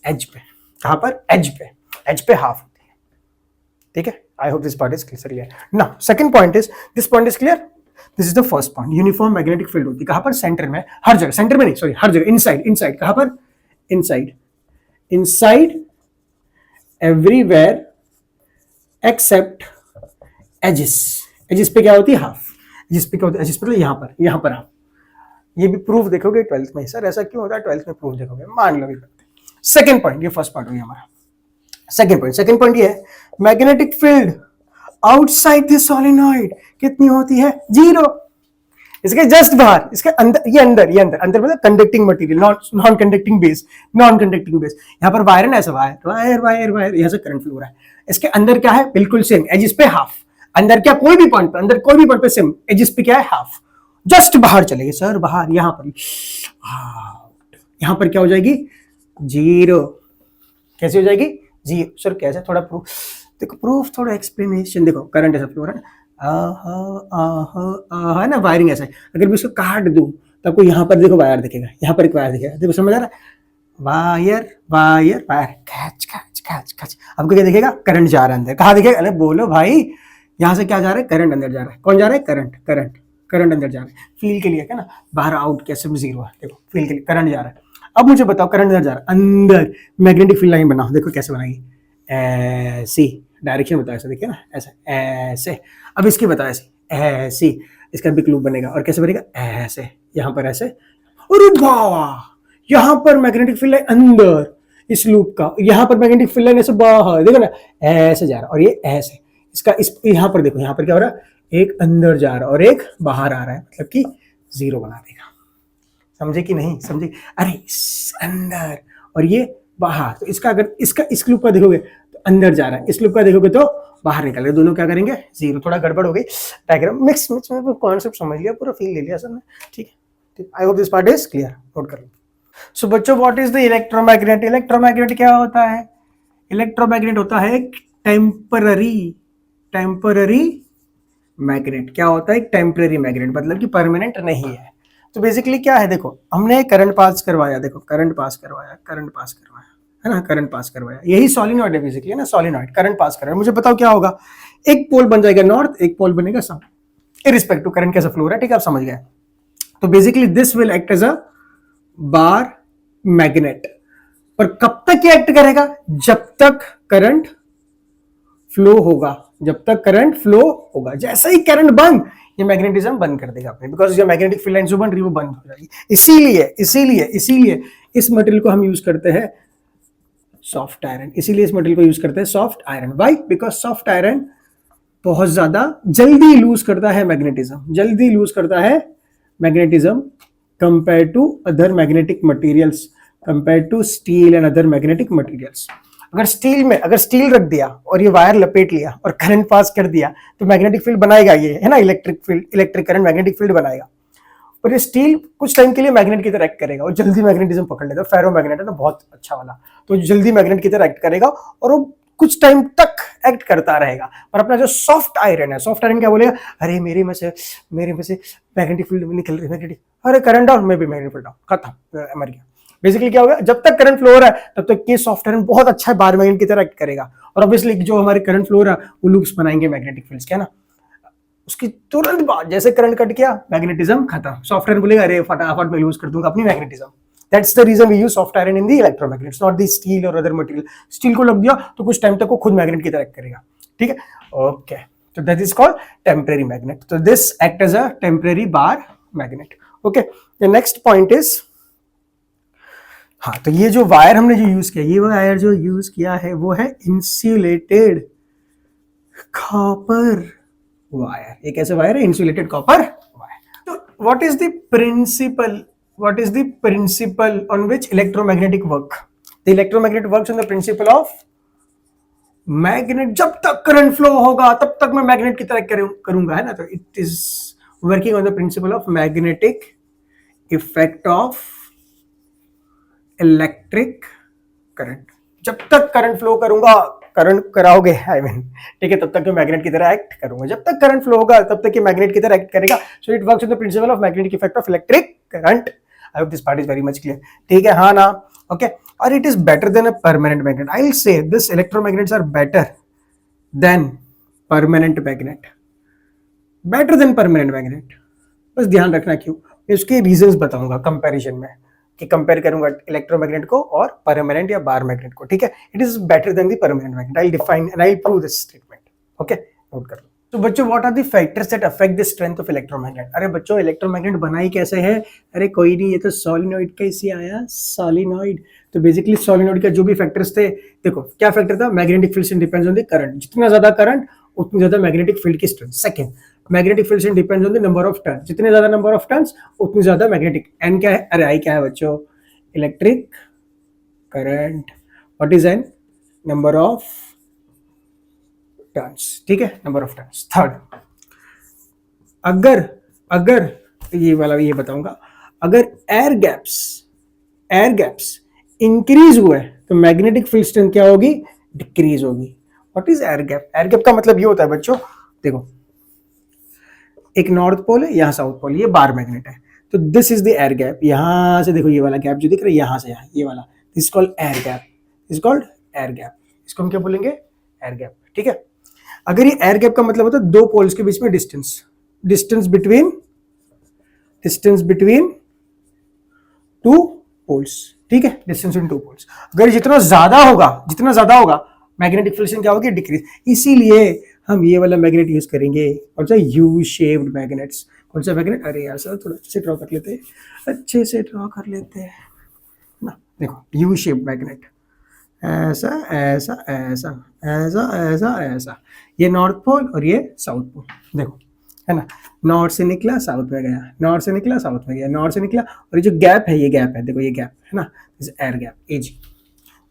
एज पे। कहां पर? एज पे। एज पे हाफ होती है। ठीक है, I hope this part is clear. Now second point is, this point is clear. This is the first point, uniform magnetic field होती है। कहां पर? सेंटर में, हर जगह। सेंटर में नहीं, सॉरी, हर जगह। Inside, inside. कहां पर? Inside, inside everywhere except edges. Edges पे क्या होती है? हाफ। एजिस पे क्या होती है? एजिस पे यहां पर, यहां पर हाफ। ये भी प्रूफ देखोगे 12th में। सर ऐसा क्यों होता है? 12th में प्रूफ देखोगे, मान लो भी करते। सेकंड पॉइंट, ये फर्स्ट पार्ट हो गया हमारा। सेकंड पॉइंट ये है, magnetic field outside the solenoid कितनी होती है? 0। इसके जस्ट बाहर, इसके अंदर, ये अंदर, ये अंदर, अंदर मतलब conducting material, non conducting base, non conducting base. यहाँ पर वायर है ना, ऐसा वायर वायर वायर वायर, यहाँ से करंट फ्लो हो रहा है। इसके अंदर क्या है? बिल्कुल सेम, एजिस पे हाफ। अंदर क्या? कोई भी पॉइंट पे, अंदर कोई भी पॉइंट पे सेम, एजिस पे क्या है? हाफ। जस्ट बाहर चलेगी सर, बाहर, यहाँ पर, यहाँ पर क्या हो जाएगी? 0। कैसे हो जाएगी? 0। सर कैसे? थोड़ा प्रूफ देखो, प्रूफ थोड़ा एक्सप्लेनेशन देखो। करंट ऐसा फ्लो हो रहा है ना, ना वायरिंग ऐसा है। अगर मैं इसको काट दूं तो आपको यहाँ पर देखो वायर दिखेगा, यहाँ पर एक वायर दिखेगा। देखो समझ आ रहा है? वायर वायर वायर, खैच खैच खैच खैच। आपको क्या दिखेगा? करंट जा रहा है अंदर। कहाँ दिखेगा? अरे बोलो भाई, यहाँ से क्या जा रहा है? करंट अंदर जा रहा है। कौन जा रहा है? करंट। करंट, करंट अंदर जा रहा है। फील के लिए क्या ना, बाहर आउट कैसे 0 है। देखो फील के लिए करंट जा रहा है। अब मुझे बताओ, करंट अंदर जा रहा है, अंदर मैग्नेटिक फील्ड लाइन बनाओ। देखो कैसे बनाएगी? ऐसी डायरेक्शन बताओ, ऐसा देखिए ना, ऐसा, ऐसे। अब इसकी बताओ, ऐसी, ऐसी। इसका बिग लूप बनेगा, और कैसे बनेगा? ऐसे, यहाँ पर ऐसे। अरे वाह, यहाँ पर मैग्नेटिक फील्ड लाइन अंदर, इस लूप का। यहाँ पर मैग्नेटिक फील्ड लाइन ऐसे बाहर, देखो ना, ऐसे जा रहा है, और ये ऐसे। इसका इस यहाँ पर देखो, यहाँ पर क्या हो रहा है? एक अंदर जा रहा है और एक बाहर आ रहा है, मतलब कि 0 बना देगा। समझे कि नहीं समझे? अरे अंदर और ये बाहर। तो इसका अगर इसका इस लूप का देखोगे तो अंदर जा रहा है, इस लूप का देखोगे तो बाहर निकल रहा है। दोनों क्या करेंगे? 0। थोड़ा गड़बड़ हो गई, डायग्राम मिक्स मिक्स में कॉन्सेप्ट समझ लिया, पूरा फील ले लिया सर ने। ठीक है, I hope this part is clear. Note कर लो। सो बच्चों, what is the electromagnet? Electromagnet क्या होता है? इलेक्ट्रोमैग्नेट होता है एक टेम्पररी मैग्नेट। क्या होता है? एक टेम्पररी मैग्नेट, मतलब कि परमानेंट नहीं है। तो बेसिकली क्या है? देखो, हमने करंट पास करवाया, देखो करंट पास करवाया है ना, करंट पास करवाया। यही सॉलिनॉइड है बेसिकली, है ना, सॉलिनॉइड। करंट पास कर रहा है। मुझे बताओ क्या होगा? एक पोल बन जाएगा नॉर्थ, एक पोल बनेगा साउथ, इररिस्पेक्टिव करंट कैसा फ्लो हो रहा है। ठीक है, आप समझ गए। तो basically this will act as a bar magnet. पर कब तक ये एक्ट करेगा? जब तक करंट फ्लो होगा, जब तक करंट फ्लो होगा। जैसे ही करंट बंद, ये मैग्नेटिज्म बंद कर देगा अपने, बिकॉज जो मैग्नेटिक फील्ड लाइन जो बन रही है वो बंद हो जाएगी। इसीलिए इस मटेरियल को हम यूज करते हैं सॉफ्ट आयरन। इसीलिए इस मटेरियल को यूज करते हैं soft iron. Why? Because soft iron बहुत ज्यादा जल्दी लूज करता है मैग्नेटिज्म, जल्दी लूज करता है magnetism compare to other magnetic materials, compare to steel and other magnetic materials. अगर स्टील रख दिया और ये वायर लपेट लिया और करंट पास कर दिया तो मैग्नेटिक फील्ड बनाएगा, ये है ना, इलेक्ट्रिक करंट मैग्नेटिक फील्ड बनाएगा। पर ये स्टील कुछ टाइम के लिए मैग्नेट की तरह एक्ट करेगा और जल्दी मैग्नेटिज्म पकड़ लेगा। फेरो मैग्नेट है ना, बहुत अच्छा वाला, तो जल्दी मैग्नेट की तरह एक्ट करेगा और वो कुछ टाइम तक एक्ट करता रहेगा। पर अपना जो सॉफ्ट आयरन है, सॉफ्ट आयरन क्या बोलेगा? अरे मेरे में से मैग्नेटिक फील्ड निकल रही है, अरे करंट डाउन, मैं भी मैग्नेटिक फील्ड डाउन, खत्म, मर गया। बेसिकली क्या होगा? जब तक करंट फ्लो हो रहा है तब तक ये सॉफ्ट आयरन बहुत अच्छा है, बार मैग्नेट की तरह एक्ट करेगा। और ऑब्वियसली जो हमारे करंट फ्लो हो रहा है वो लूप्स बनाएंगे मैग्नेटिक फील्ड्स, क्या ना। उसकी तुरंत बाद जैसे करंट कट गया, मैग्नेटिज्म खत्म। सॉफ्ट आयरन बोलेगा अरे फटाफट मैं लूज कर दूंगा अपनी magnetism. That's the reason we use soft iron in the electromagnets, not the steel और अदर मटेरियल। स्टील को लग दिया तो कुछ टाइम तक वो खुद मैग्नेट की तरह एक्ट करेगा। ठीक है, ओके। तो that is called temporary magnet. तो this act as a temporary bar magnet. Okay, the next point is, हाँ, तो ये जो वायर हमने जो यूज किया, ये वायर जो यूज किया है वो है इंसुलेटेड कॉपर वायर। ये कैसे वायर है? Insulated copper wire. तो what is the principle on which electromagnetic work? The electromagnet works on the principle of magnet. जब तक करंट फ्लो होगा तब तक मैं मैग्नेट की तरह करूंगा, है ना। तो it is working on the principle of magnetic effect of electric current. जब तक करंट फ्लो करूंगा करंट कराओगे आई मीन, ठीक है, तब तक तो मैग्नेट की तरह एक्ट करूंगा, जब तक करंट फ्लो होगा तब तक ये मैग्नेट की तरह एक्ट करेगा। So it works with the principle of magnetic effect of electric current. I hope this part is very much clear, ठीक है, हाँ ना, ओके। और it is better than a permanent magnet, I will say this electromagnets are better than permanent magnet, better than permanent magnet. बस ध्यान रखना क्यों, मैं उसके रीजंस बताऊंगा कंपैरिजन में, कि कंपेयर करूंगा इलेक्ट्रोमैग्नेट को और परमानेंट या बार मैग्नेट को, ठीक है। It is better than the permanent magnet, I will define and I will prove this statement, okay, note कर लो। तो बच्चों what are the factors that affect the strength of electromagnet. अरे बच्चों इलेक्ट्रोमैग्नेट बनाई कैसे है, अरे कोई नहीं, ये तो सोलिनॉइड का इसी आया, सोलिनॉइड। तो बेसिकली सोलिनॉइड का जो भी फैक्टर्स थे, देखो क्या फैक्टर था, magnetic field depends on the current, जितना ज्यादा करंट उतनी ज्यादा मैग्नेटिक फील्ड की strength. Second, magnetic field depends on the number of turns, जितने ज्यादा नंबर ऑफ टर्न्स उतनी ज्यादा मैग्नेटिक। एन क्या है, अरे आई क्या है बच्चों, electric current. What is an, number of turns, ठीक है, नंबर ऑफ टर्न्स। थर्ड, अगर ये वाला ये बताऊंगा, अगर एयर गैप्स इंक्रीज हुए तो मैग्नेटिक फील्ड स्ट्रेंथ क्या होगी, डिक्रीज होगी। What is air gap, air gap का मतलब ये होता है बच्चों, देखो एक नॉर्थ पोल है, यहाँ साउथ पोल, ये बार मैग्नेट है, तो this is the air gap. यहां से देखो ये वाला गैप जो दिख रहा है, यहां से यहाँ, ये वाला, this called air gap, is called air gap. इसको हम क्या बोलेंगे, एयर गैप, ठीक है। अगर ये एयर गैप का मतलब होता है दो पोल्स के बीच में डिस्टेंस बिटवीन टू पोल्स, ठीक है, डिस्टेंस बिटवीन टू पोल्स। अगर जितना ज्यादा होगा मैग्नेटिक फील्ड क्या होगी, डिक्रीज। इसीलिए हम ये वाला मैग्नेट यूज करेंगे, कौन सा, यू शेप्ड मैग्नेट्स। कौन सा मैग्नेट, अरे यार सर थोड़ा अच्छे से ड्रॉ कर लेते हैं ना, देखो यू शेप्ड मैग्नेट, ऐसा ऐसा ऐसा ऐसा ऐसा ऐसा, ये नॉर्थ पोल और ये साउथ पोल, देखो है ना, नॉर्थ से निकला साउथ में गया, नॉर्थ से निकला साउथ में गया, नॉर्थ से निकला, और ये जो गैप है, ये गैप है, देखो ये गैप है ना, एयर गैप, एजी।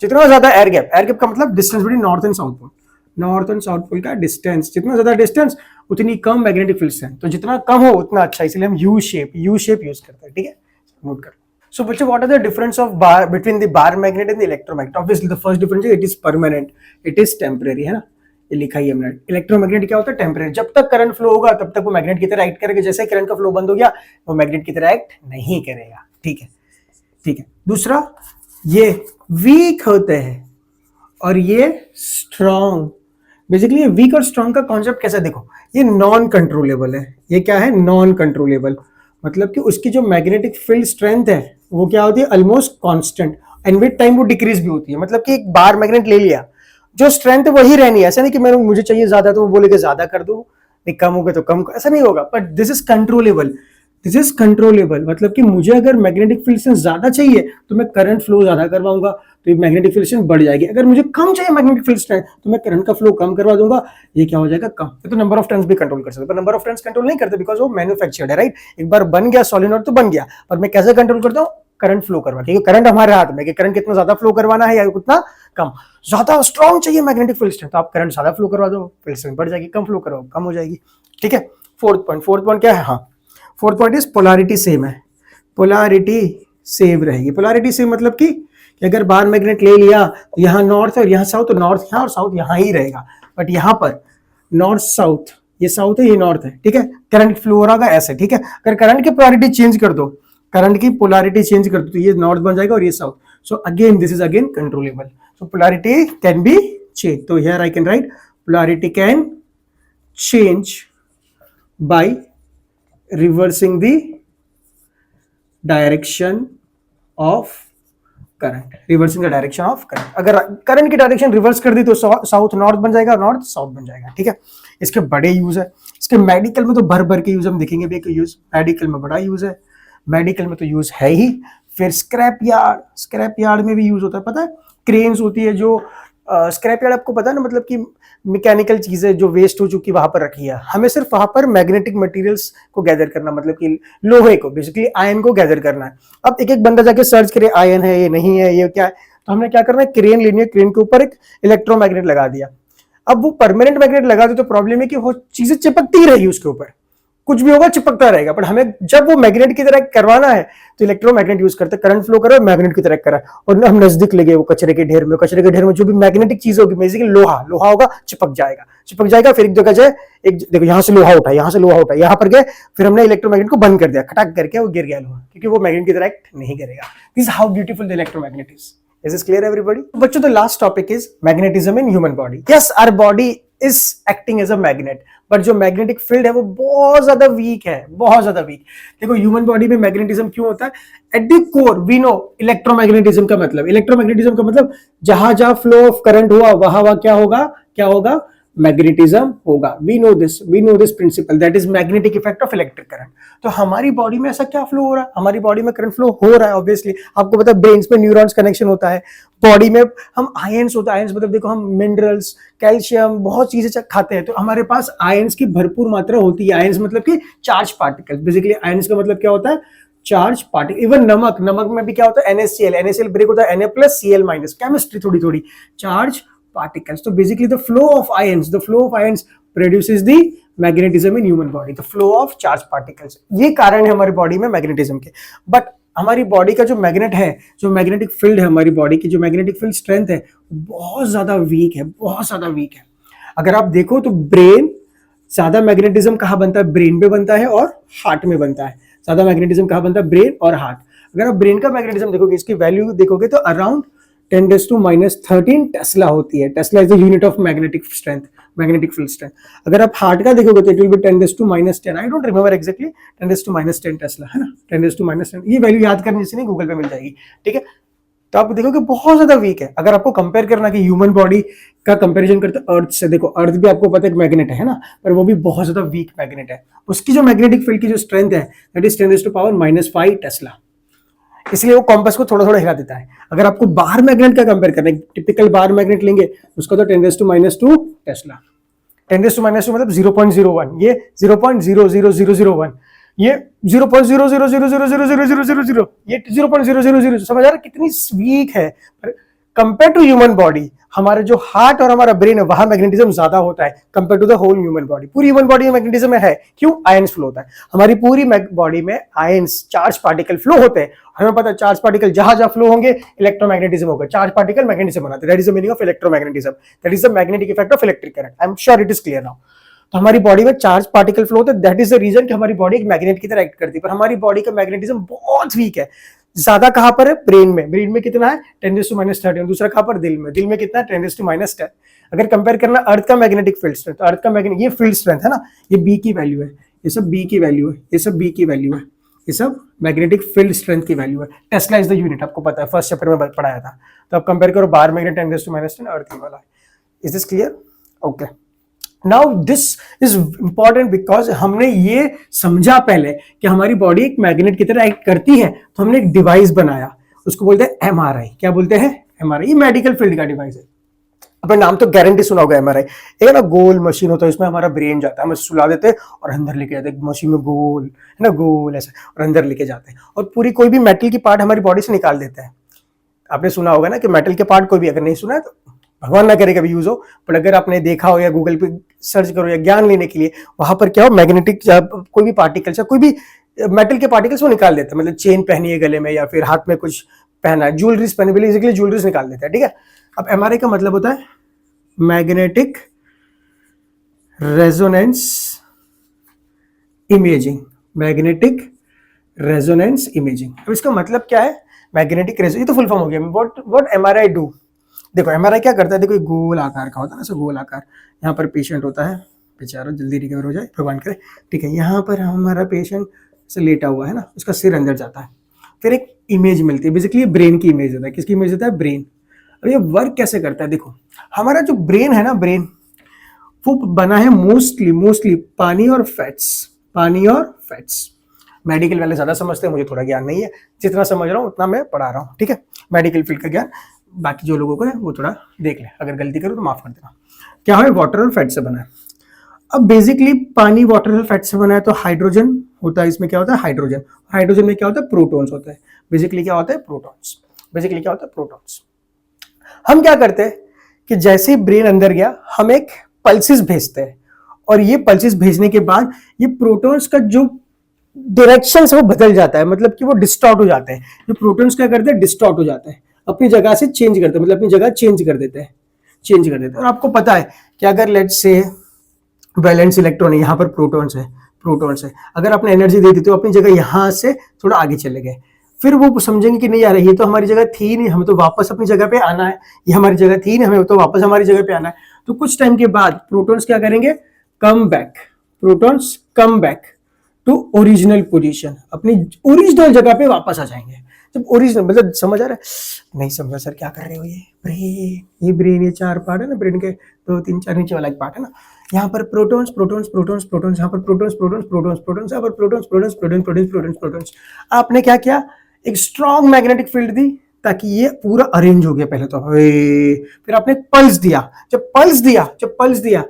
जितना ज्यादा एयर गैप का मतलब distance between north and south pole, north and south pole का डिस्टेंस, जितना ज्यादा डिस्टेंस उतनी कम मैग्नेटिक फील्ड स्ट्रेंथ, तो जितना कम हो उतना अच्छा, इसलिए हम यू शेप यूज करते हैं, ठीक है, नोट कर। सो बच्चों what are the difference of bar between the bar magnet and the electromagnet. Obviously the first difference is it is permanent, it is temporary, है ना, ये लिखा ही हमने। इलेक्ट्रोमैग्नेट क्या होता है, टेम्परेरी, जब तक करंट फ्लो होगा तब तक वो मैग्नेट की तरह एक्ट करेगा, जैसे ही करंट का फ्लो बंद हो गया वो मैग्नेट की तरह एक्ट नहीं करेगा, ठीक है। दूसरा, ये वीक होते हैं और ये स्ट्रॉन्ग। बेसिकली वीक और स्ट्रॉन्ग का कॉन्सेप्ट कैसा, देखो ये नॉन कंट्रोलेबल है, ये क्या है, नॉन कंट्रोलेबल, मतलब कि उसकी जो मैग्नेटिक फील्ड स्ट्रेंथ है वो क्या होती है, almost constant, and with time वो डिक्रीज भी होती है। मतलब कि एक बार मैग्नेट ले लिया, जो स्ट्रेंथ वही रहनी है, ऐसा नहीं कि मुझे चाहिए ज्यादा तो वो बोले कि ज्यादा कर दो, नहीं कम हो गया तो कम, ऐसा नहीं होगा। बट दिस इज कंट्रोलेबल, मतलब कि मुझे अगर मैग्नेटिक फील्ड स्ट्रेंथ ज्यादा चाहिए तो मैं करंट फ्लो ज्यादा करवाऊंगा, तो ये मैग्नेटिक फील्ड स्ट्रेंथ बढ़ जाएगी। अगर मुझे कम चाहिए मैग्नेटिक फील्ड स्ट्रेंथ तो मैं करंट का फ्लो कम करवा दूंगा, ये क्या हो जाएगा, कम। तो नंबर ऑफ टर्न्स भी कंट्रोल कर सकते, पर नंबर ऑफ टर्न्स कंट्रोल नहीं करते बिकॉज वो मैन्युफैक्चर्ड है, राइट। एक बार बन गया सोलिनॉइड तो बन गया, पर मैं कैसे कंट्रोल करता हूँ, करंट फ्लो करवा, क्योंकि करंट हमारे हाथ में, कि करंट कितना ज्यादा फ्लो करवाना है या उतना कम। ज्यादा स्ट्रॉन्ग चाहिए मैग्नेटिक फील्ड स्ट्रेंथ तो आप करंट ज्यादा फ्लो करवा दो, फील्ड स्ट्रेंथ बढ़ जाएगी, कम फ्लो करवाओ कम हो जाएगी, ठीक है। फोर्थ पॉइंट क्या है, हाँ fourth point is polarity same है, पोलैरिटी सेम रहेगी। पोलैरिटी सेम मतलब कि अगर बाहर मैग्नेट ले लिया तो यहाँ नॉर्थ है और यहाँ साउथ, तो नॉर्थ यहाँ और साउथ यहाँ ही रहेगा, बट यहाँ पर नॉर्थ साउथ, ये साउथ है ये नॉर्थ है, ठीक है, करंट फ्लो हो रहा होगा ऐसे, ठीक है। अगर करंट की पोलैरिटी चेंज कर दो, तो ये नॉर्थ बन जाएगा और ये south, so again this is again controllable, so polarity can be change. तो here I can write polarity can change by reversing the direction of current, अगर करंट की डायरेक्शन रिवर्स कर दी तो साउथ नॉर्थ बन जाएगा, नॉर्थ साउथ बन जाएगा, ठीक है। इसके बड़े यूज है, इसके मेडिकल में तो भर के यूज हम देखेंगे भी, यूज मेडिकल में बड़ा यूज है, मेडिकल में तो यूज है ही। फिर स्क्रैप यार्ड में भी यूज होता है, पता है, क्रेन्स होती है जो स्क्रैप यार्ड आपको पता है ना, मतलब कि मैकेनिकल चीजें जो वेस्ट हो चुकी वहां पर रखी है, हमें सिर्फ वहां पर मैग्नेटिक मटेरियल्स को गैदर करना, मतलब कि लोहे को, बेसिकली आयन को गैदर करना है। अब एक बंदा जाके सर्च करे आयन है ये नहीं है ये क्या है, तो हमने क्या करना है, क्रेन लेनी है, क्रेन के ऊपर एक इलेक्ट्रोमैग्नेट लगा दिया। अब वो परमानेंट मैग्नेट लगा दे तो प्रॉब्लम है कि वो चीजें चिपकती रहेगी उसके ऊपर, कुछ भी होगा चिपकता रहेगा, बट हमें जब वो मैग्नेट की तरह करवाना है तो इलेक्ट्रोमैग्नेट यूज करते हैं, करंट फ्लो करो मैग्नेट की तरह करा, और हम नजदीक ले गए वो कचरे के ढेर में, कचरे के ढेर में जो भी मैग्नेटिक चीज होगी, बेसिकली लोहा, लोहा होगा, चिपक जाएगा, फिर एक जगह जाए, एक देखो यहाँ से लोहा उठा, यहाँ से लोहा उठा, यहाँ पर गए, फिर हमने इलेक्ट्रोमैग्नेट को बंद कर दिया, खटाक करके वो गिर गया लोहा, क्योंकि वो मैग्नेट की तरह एक्ट नहीं करेगा। This how beautiful the electromagnet is. Is this clear, everybody? बच्चों, the last topic is magnetism in human body. Yes, our body is acting as a magnet, but जो मैग्नेटिक फील्ड है वो बहुत ज्यादा वीक है, बहुत ज्यादा वीक। देखो ह्यूमन बॉडी में मैग्नेटिज्म क्यों होता है? At the core we know electromagnetism का मतलब जहां जहां फ्लो ऑफ करंट हुआ वहां क्या होगा मैग्नेटिज्म होगा। We know this principle, that is magnetic effect of electric current. तो हमारी बॉडी में ऐसा क्या फ्लो हो रहा है? हमारी बॉडी में करंट फ्लो हो रहा है, ऑब्वियसली। आपको पता है ब्रेन्स में न्यूरॉन्स कनेक्शन होता है, बॉडी में हम आयंस होता है, आयंस मतलब देखो हम मिनरल्स, कैल्शियम, बहुत चीजें खाते हैं, तो हमारे पास आयंस की भरपूर मात्रा होती है। आयंस मतलब कि चार्ज पार्टिकल्स, बेसिकली आयंस का मतलब क्या होता है? Charge particle. इवन नमक में भी क्या होता है? NaCl ब्रेक होता है Na+Cl-, केमिस्ट्री थोड़ी charge particles. So basically the flow of ions produces the magnetism in human body, the flow of charged particles. ये कारण है हमारी बॉडी में मैग्नेटिज्म के। बट हमारी बॉडी का जो मैग्नेट है, जो मैग्नेटिक फील्ड है, हमारी बॉडी की जो मैग्नेटिक फील्ड स्ट्रेंथ है, बहुत ज्यादा वीक है, अगर आप देखो तो ब्रेन ज्यादा मैग्नेटिज्म कहाँ बनता है? ब्रेन में बनता है और हार्ट में बनता है। ज्यादा मैग्नेटिज्म कहाँ बनता है? ब्रेन और हार्ट। अगर आप ब्रेन का मैग्नेटिज्म देखोगे, इसकी वैल्यू देखोगे तो अराउंड 10⁻13 टेस्ला होती है। Tesla is the unit of magnetic strength, magnetic field strength. अगर आप हार्ट का देखोगे तो it will be 10⁻10, I don't remember exactly, 10⁻10 Tesla है ना, 10⁻10। ये वैल्यू याद करने से नहीं, गूगल पे मिल जाएगी, ठीक है। तो आप देखोगे बहुत ज्यादा वीक है। अगर आपको कंपेयर करना कि ह्यूमन बॉडी का कंपैरिजन करते अर्थ से, देखो अर्थ भी आपको पता है मैग्नेट है ना, पर वो भी बहुत ज्यादा वीक मैग्नेट है। उसकी जो मैग्नेटिक फील्ड की जो स्ट्रेंथ है दैट इज 10⁻⁻5 टेस्ला, इसलिए वो कॉम्पस को थोड़ा हिला देता है। अगर आपको बार मैग्नेट का कंपेयर करना है, टिपिकल बार मैग्नेट लेंगे उसका तो 10⁻2 टेस्ला, 10⁻2 मतलब 0.01, ये 0.00001, ये 0.0000000, ये 0.000, समझ आ रहा है कितनी वीक है। कंपेयर टू ह्यूमन बॉडी, हमारे जो हार्ट और हमारा ब्रेन है वहां मैग्नेटिज्म ज्यादा होता है compare to the whole human body. पूरी ह्यूमन बॉडी में मैग्नेटिज्म है, क्यों? आयंस फ्लो होता है। हमारी पूरी बॉडी में आयंस, चार्ज पार्टिकल फ्लो होते हैं। हमें पता है चार्ज पार्टिकल जहां जहां फ्लो होंगे इलेक्ट्रोमैग्नेटिज्म होगा, चार्ज पार्टिकल मैग्नेटिज्म बनाते हैं। That is the meaning of electromagnetism, that is the magnetic effect of electric current. I am sure it is clear now. तो हमारी बॉडी में चार्ज पार्टिकल फ्लो होते हैं, दैट इज द रीजन कि हमारी body एक मैग्नेट की तरह एक्ट करती है। पर हमारी बॉडी का मैग्नेटिज्म बहुत वीक है। ज्यादा कहां पर है? ब्रेन में कितना है? 10⁻13। दूसरा कहां पर? दिल में कितना है? 10⁻10। अगर कंपेयर करना अर्थ का मैग्नेटिक फील्ड स्ट्रेंथ, तो अर्थ का मैग्नेट, ये फील्ड स्ट्रेंथ है ना, ये बी की वैल्यू है, ये सब बी की वैल्यू है, ये सब बी की वैल्यू है, ये सब मैग्नेटिक फील्ड स्ट्रेंथ की वैल्यू है। टेस्ला इज द यूनिट, आपको पता है, फर्स्ट चैप्टर में पढ़ाया था। तो आप कंपेयर करो बार मैग्नेट 10⁻10, अर्थ वाला। Is this clear? Okay, now this is important because हमने ये समझा पहले कि हमारी बॉडी एक मैग्नेट की तरह एक्ट करती है, तो हमने एक डिवाइस बनाया, उसको बोलते हैं MRI। क्या बोलते हैं? MRI। ये मेडिकल फील्ड का डिवाइस है। अपने नाम तो गारंटी सुना होगा MRI। एक ना गोल मशीन होता है, इसमें हमारा ब्रेन जाता है, हम सुला देते हैं और अंदर लेके जाते हैं। मशीन में गोल है ना, गोल ऐसा, और अंदर लेके जाते हैं और पूरी कोई भी मेटल की पार्ट हमारी बॉडी से निकाल देते हैं। आपने सुना होगा ना कि मेटल के पार्ट कोई भी, अगर नहीं सुना है तो भगवान ना करे कभी यूज हो, पर अगर आपने देखा हो या गूगल पे सर्च करो या ज्ञान लेने के लिए, वहां पर क्या हो, मैग्नेटिक कोई भी पार्टिकल्स या कोई भी मेटल के पार्टिकल्स वो निकाल देते हैं। मतलब चेन पहनी है गले में या फिर हाथ में कुछ पहना है, ज्वेलरीज पहनी, बेसिकली ज्वेलरीज निकाल देते हैं, ठीक है। अब MRI का मतलब होता है magnetic resonance imaging, magnetic resonance imaging. अब इसका मतलब क्या है? मैग्नेटिक रेजोनेंस, ये तो फुल फॉर्म हो गया। What MRI do? देखो MRI क्या करता है, देखो गोल आकार का होता है ना, ऐसा गोल आकार। यहाँ पर पेशेंट होता है, बेचारा जल्दी रिकवर हो जाए, भगवान करे, ठीक है। यहाँ पर हमारा पेशेंट से लेटा हुआ है ना, उसका सिर अंदर जाता है, फिर एक इमेज मिलती है, बेसिकली ब्रेन की इमेज होता है। किसकी इमेज होता है? ब्रेन। अब ये वर्क कैसे करता है? देखो हमारा जो ब्रेन है ना, ब्रेन वो बना है मोस्टली पानी और फैट्स। मेडिकल वाले ज्यादा समझते हैं, मुझे थोड़ा ज्ञान नहीं है, जितना समझ रहा हूँ उतना मैं पढ़ा रहा हूँ, ठीक है। मेडिकल फील्ड का ज्ञान बाकी जो लोगों को है वो थोड़ा देख ले, अगर गलती करो तो माफ कर देना। क्या है? वाटर और फैट से बना है। अब बेसिकली पानी वाटर और फैट से बना है, तो हाइड्रोजन होता है, इसमें क्या होता है? हाइड्रोजन में क्या होता है? प्रोटॉन्स होता है। बेसिकली क्या होता है? प्रोटॉन्स। हम क्या करते हैं कि जैसे ही ब्रेन अंदर गया, हम एक पल्सेस भेजते हैं और ये पल्सेस भेजने के बाद ये प्रोटॉन्स का जो डायरेक्शन है वो बदल जाता है, मतलब कि वो डिस्टॉर्ट हो जाते हैं। जो प्रोटॉन्स क्या करते हैं, डिस्टॉर्ट हो जाते हैं, अपनी जगह से चेंज करते हैं, मतलब अपनी जगह चेंज कर देते हैं, चेंज कर देते हैं। और आपको पता है कि अगर लेट्स से वैलेंस इलेक्ट्रॉन है, यहाँ पर प्रोटॉन्स है, प्रोटॉन्स है, अगर आपने एनर्जी दे दी तो अपनी जगह यहाँ से थोड़ा आगे चले गए, फिर वो समझेंगे कि नहीं यार ये तो हमारी जगह थी नहीं, हमें तो वापस अपनी जगह पे आना है, ये हमारी जगह थी नहीं, हमें तो वापस हमारी जगह पे आना है। तो कुछ टाइम के बाद प्रोटॉन्स क्या करेंगे, come back, protons come back to original position, अपनी ओरिजिनल जगह पे वापस आ जाएंगे। जब ओरिजिनल मतलब समझ आ रहा है, नहीं समझा सर क्या कर रहे हो, ये ब्रेन, ये ब्रेन, ये 4 पार्ट है ना ब्रेन के, 2 3 4 नीचे वाला एक पार्ट है ना, यहाँ पर प्रोटॉन्स प्रोटॉन्स प्रोटॉन्स प्रोटॉन्स, यहाँ पर प्रोटॉन्स प्रोटॉन्स प्रोटॉन्स प्रोटॉन्स, यहाँ पर protons protons protons protons protons protons. आपने क्या किया, एक स्ट्रॉन्ग मैग्नेटिक फील्ड दी ताकि ये पूरा अरेंज हो गया पहले तो, फिर आपने पल्स दिया, जब पल्स दिया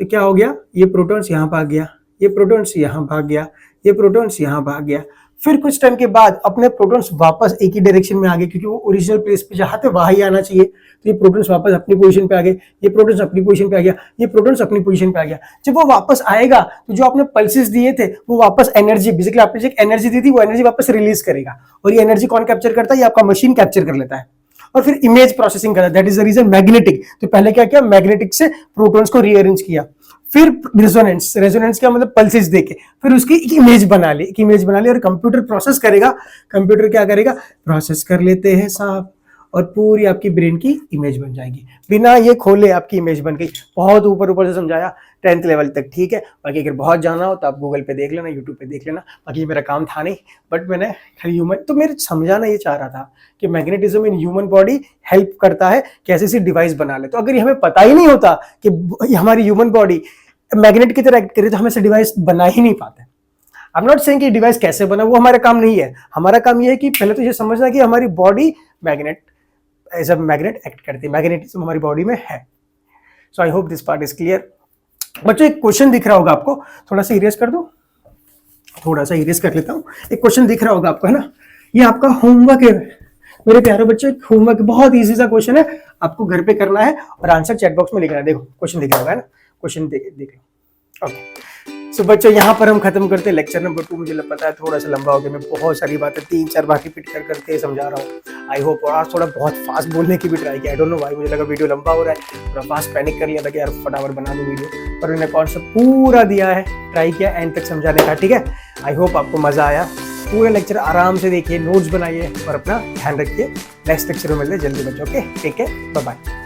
तो क्या हो गया, ये प्रोटॉन्स यहाँ भाग गया, ये प्रोटॉन्स यहाँ भाग गया, ये प्रोटॉन्स यहाँ भाग गया। फिर कुछ टाइम के बाद अपने प्रोटॉन्स वापस एक ही डायरेक्शन में आ गए, क्योंकि वो ओरिजिनल प्लेस पे जहाँ थे वहां ही आना चाहिए। तो ये प्रोटॉन्स वापस अपनी पोजीशन पे आ गए, ये प्रोटॉन्स अपनी पोजीशन पे आ गया, ये प्रोटॉन्स अपनी पोजीशन पे आ गया। जब वो वापस आएगा तो जो आपने पल्सेस दिए थे वो वापस एनर्जी, बेसिकली आपने जो एनर्जी दी थी वो एनर्जी वापस रिलीज करेगा। और ये एनर्जी कौन कैप्चर करता है, ये आपका मशीन कैप्चर कर लेता है और फिर इमेज प्रोसेसिंग करता है। That is the reason magnetic. तो पहले क्या किया, मैग्नेटिक से प्रोटॉन्स को रीअरेंज किया, फिर रेजोनेंस, रेजोनेंस क्या मतलब पल्सेस देके फिर उसकी एक इमेज बना ली, एक इमेज बना ली और कंप्यूटर प्रोसेस करेगा। कंप्यूटर क्या करेगा, प्रोसेस कर लेते हैं साहब, और पूरी आपकी ब्रेन की इमेज बन जाएगी, बिना ये खोले आपकी इमेज बन गई। बहुत ऊपर ऊपर से समझाया, 10th लेवल तक ठीक है, बाकी अगर बहुत जाना हो तो आप गूगल पे देख लेना, यूट्यूब पे देख लेना, बाकी मेरा काम था नहीं, बट मैंने खाली ह्यूमन, तो मेरे समझाना ये चाह रहा था कि magnetism in human body help करता है कैसे ऐसी डिवाइस बना ले। तो अगर ये हमें पता ही नहीं होता कि हमारी ह्यूमन बॉडी मैग्नेट की तरह एक्ट करे तो हम ऐसे डिवाइस बना ही नहीं पाते। आई एम नॉट सेइंग कि डिवाइस कैसे बना, वो हमारा काम नहीं है। हमारा काम ये है कि पहले तो ये समझना कि हमारी body magnet, as a magnet act करती है, मैग्नेटिज्म हमारी बॉडी में है। So I hope this part is clear. बच्चों एक क्वेश्चन दिख रहा होगा आपको, थोड़ा सा इरेज कर दो, थोड़ा सा इरेज कर लेता हूँ। एक क्वेश्चन दिख रहा होगा आपको, है ना, ये आपका होमवर्क है मेरे प्यारे बच्चों, होमवर्क बहुत इजी सा क्वेश्चन है, आपको घर पे करना है और आंसर चैट बॉक्स में लिखना है। देखो क्वेश्चन दिख रहा होगा, है ना, क्वेश्चन देख लो। ओके सो बच्चों यहाँ पर हम खत्म करते हैं लेक्चर नंबर 2। मुझे पता है थोड़ा सा लंबा हो गया, मैं बहुत सारी बातें 3-4 बार रिपीट करके समझा रहा हूँ। आई होप, और आज थोड़ा बहुत फास्ट बोलने की भी ट्राई किया, आई डोंट नो व्हाई, मुझे लगा वीडियो लंबा हो रहा है, थोड़ा फास्ट पैनिक कर लिया था कि यार फटाफट बना दूँ वीडियो, पर मैंने कॉन्सेप्ट पूरा दिया है, ट्राई किया एंड तक समझाने का, ठीक है। आई होप आपको मजा आया, पूरे लेक्चर आराम से देखिए, नोट्स बनाइए और अपना ध्यान रखिए। नेक्स्ट लेक्चर में मिलते हैं जल्दी बच्चों, okay, take care, bye bye.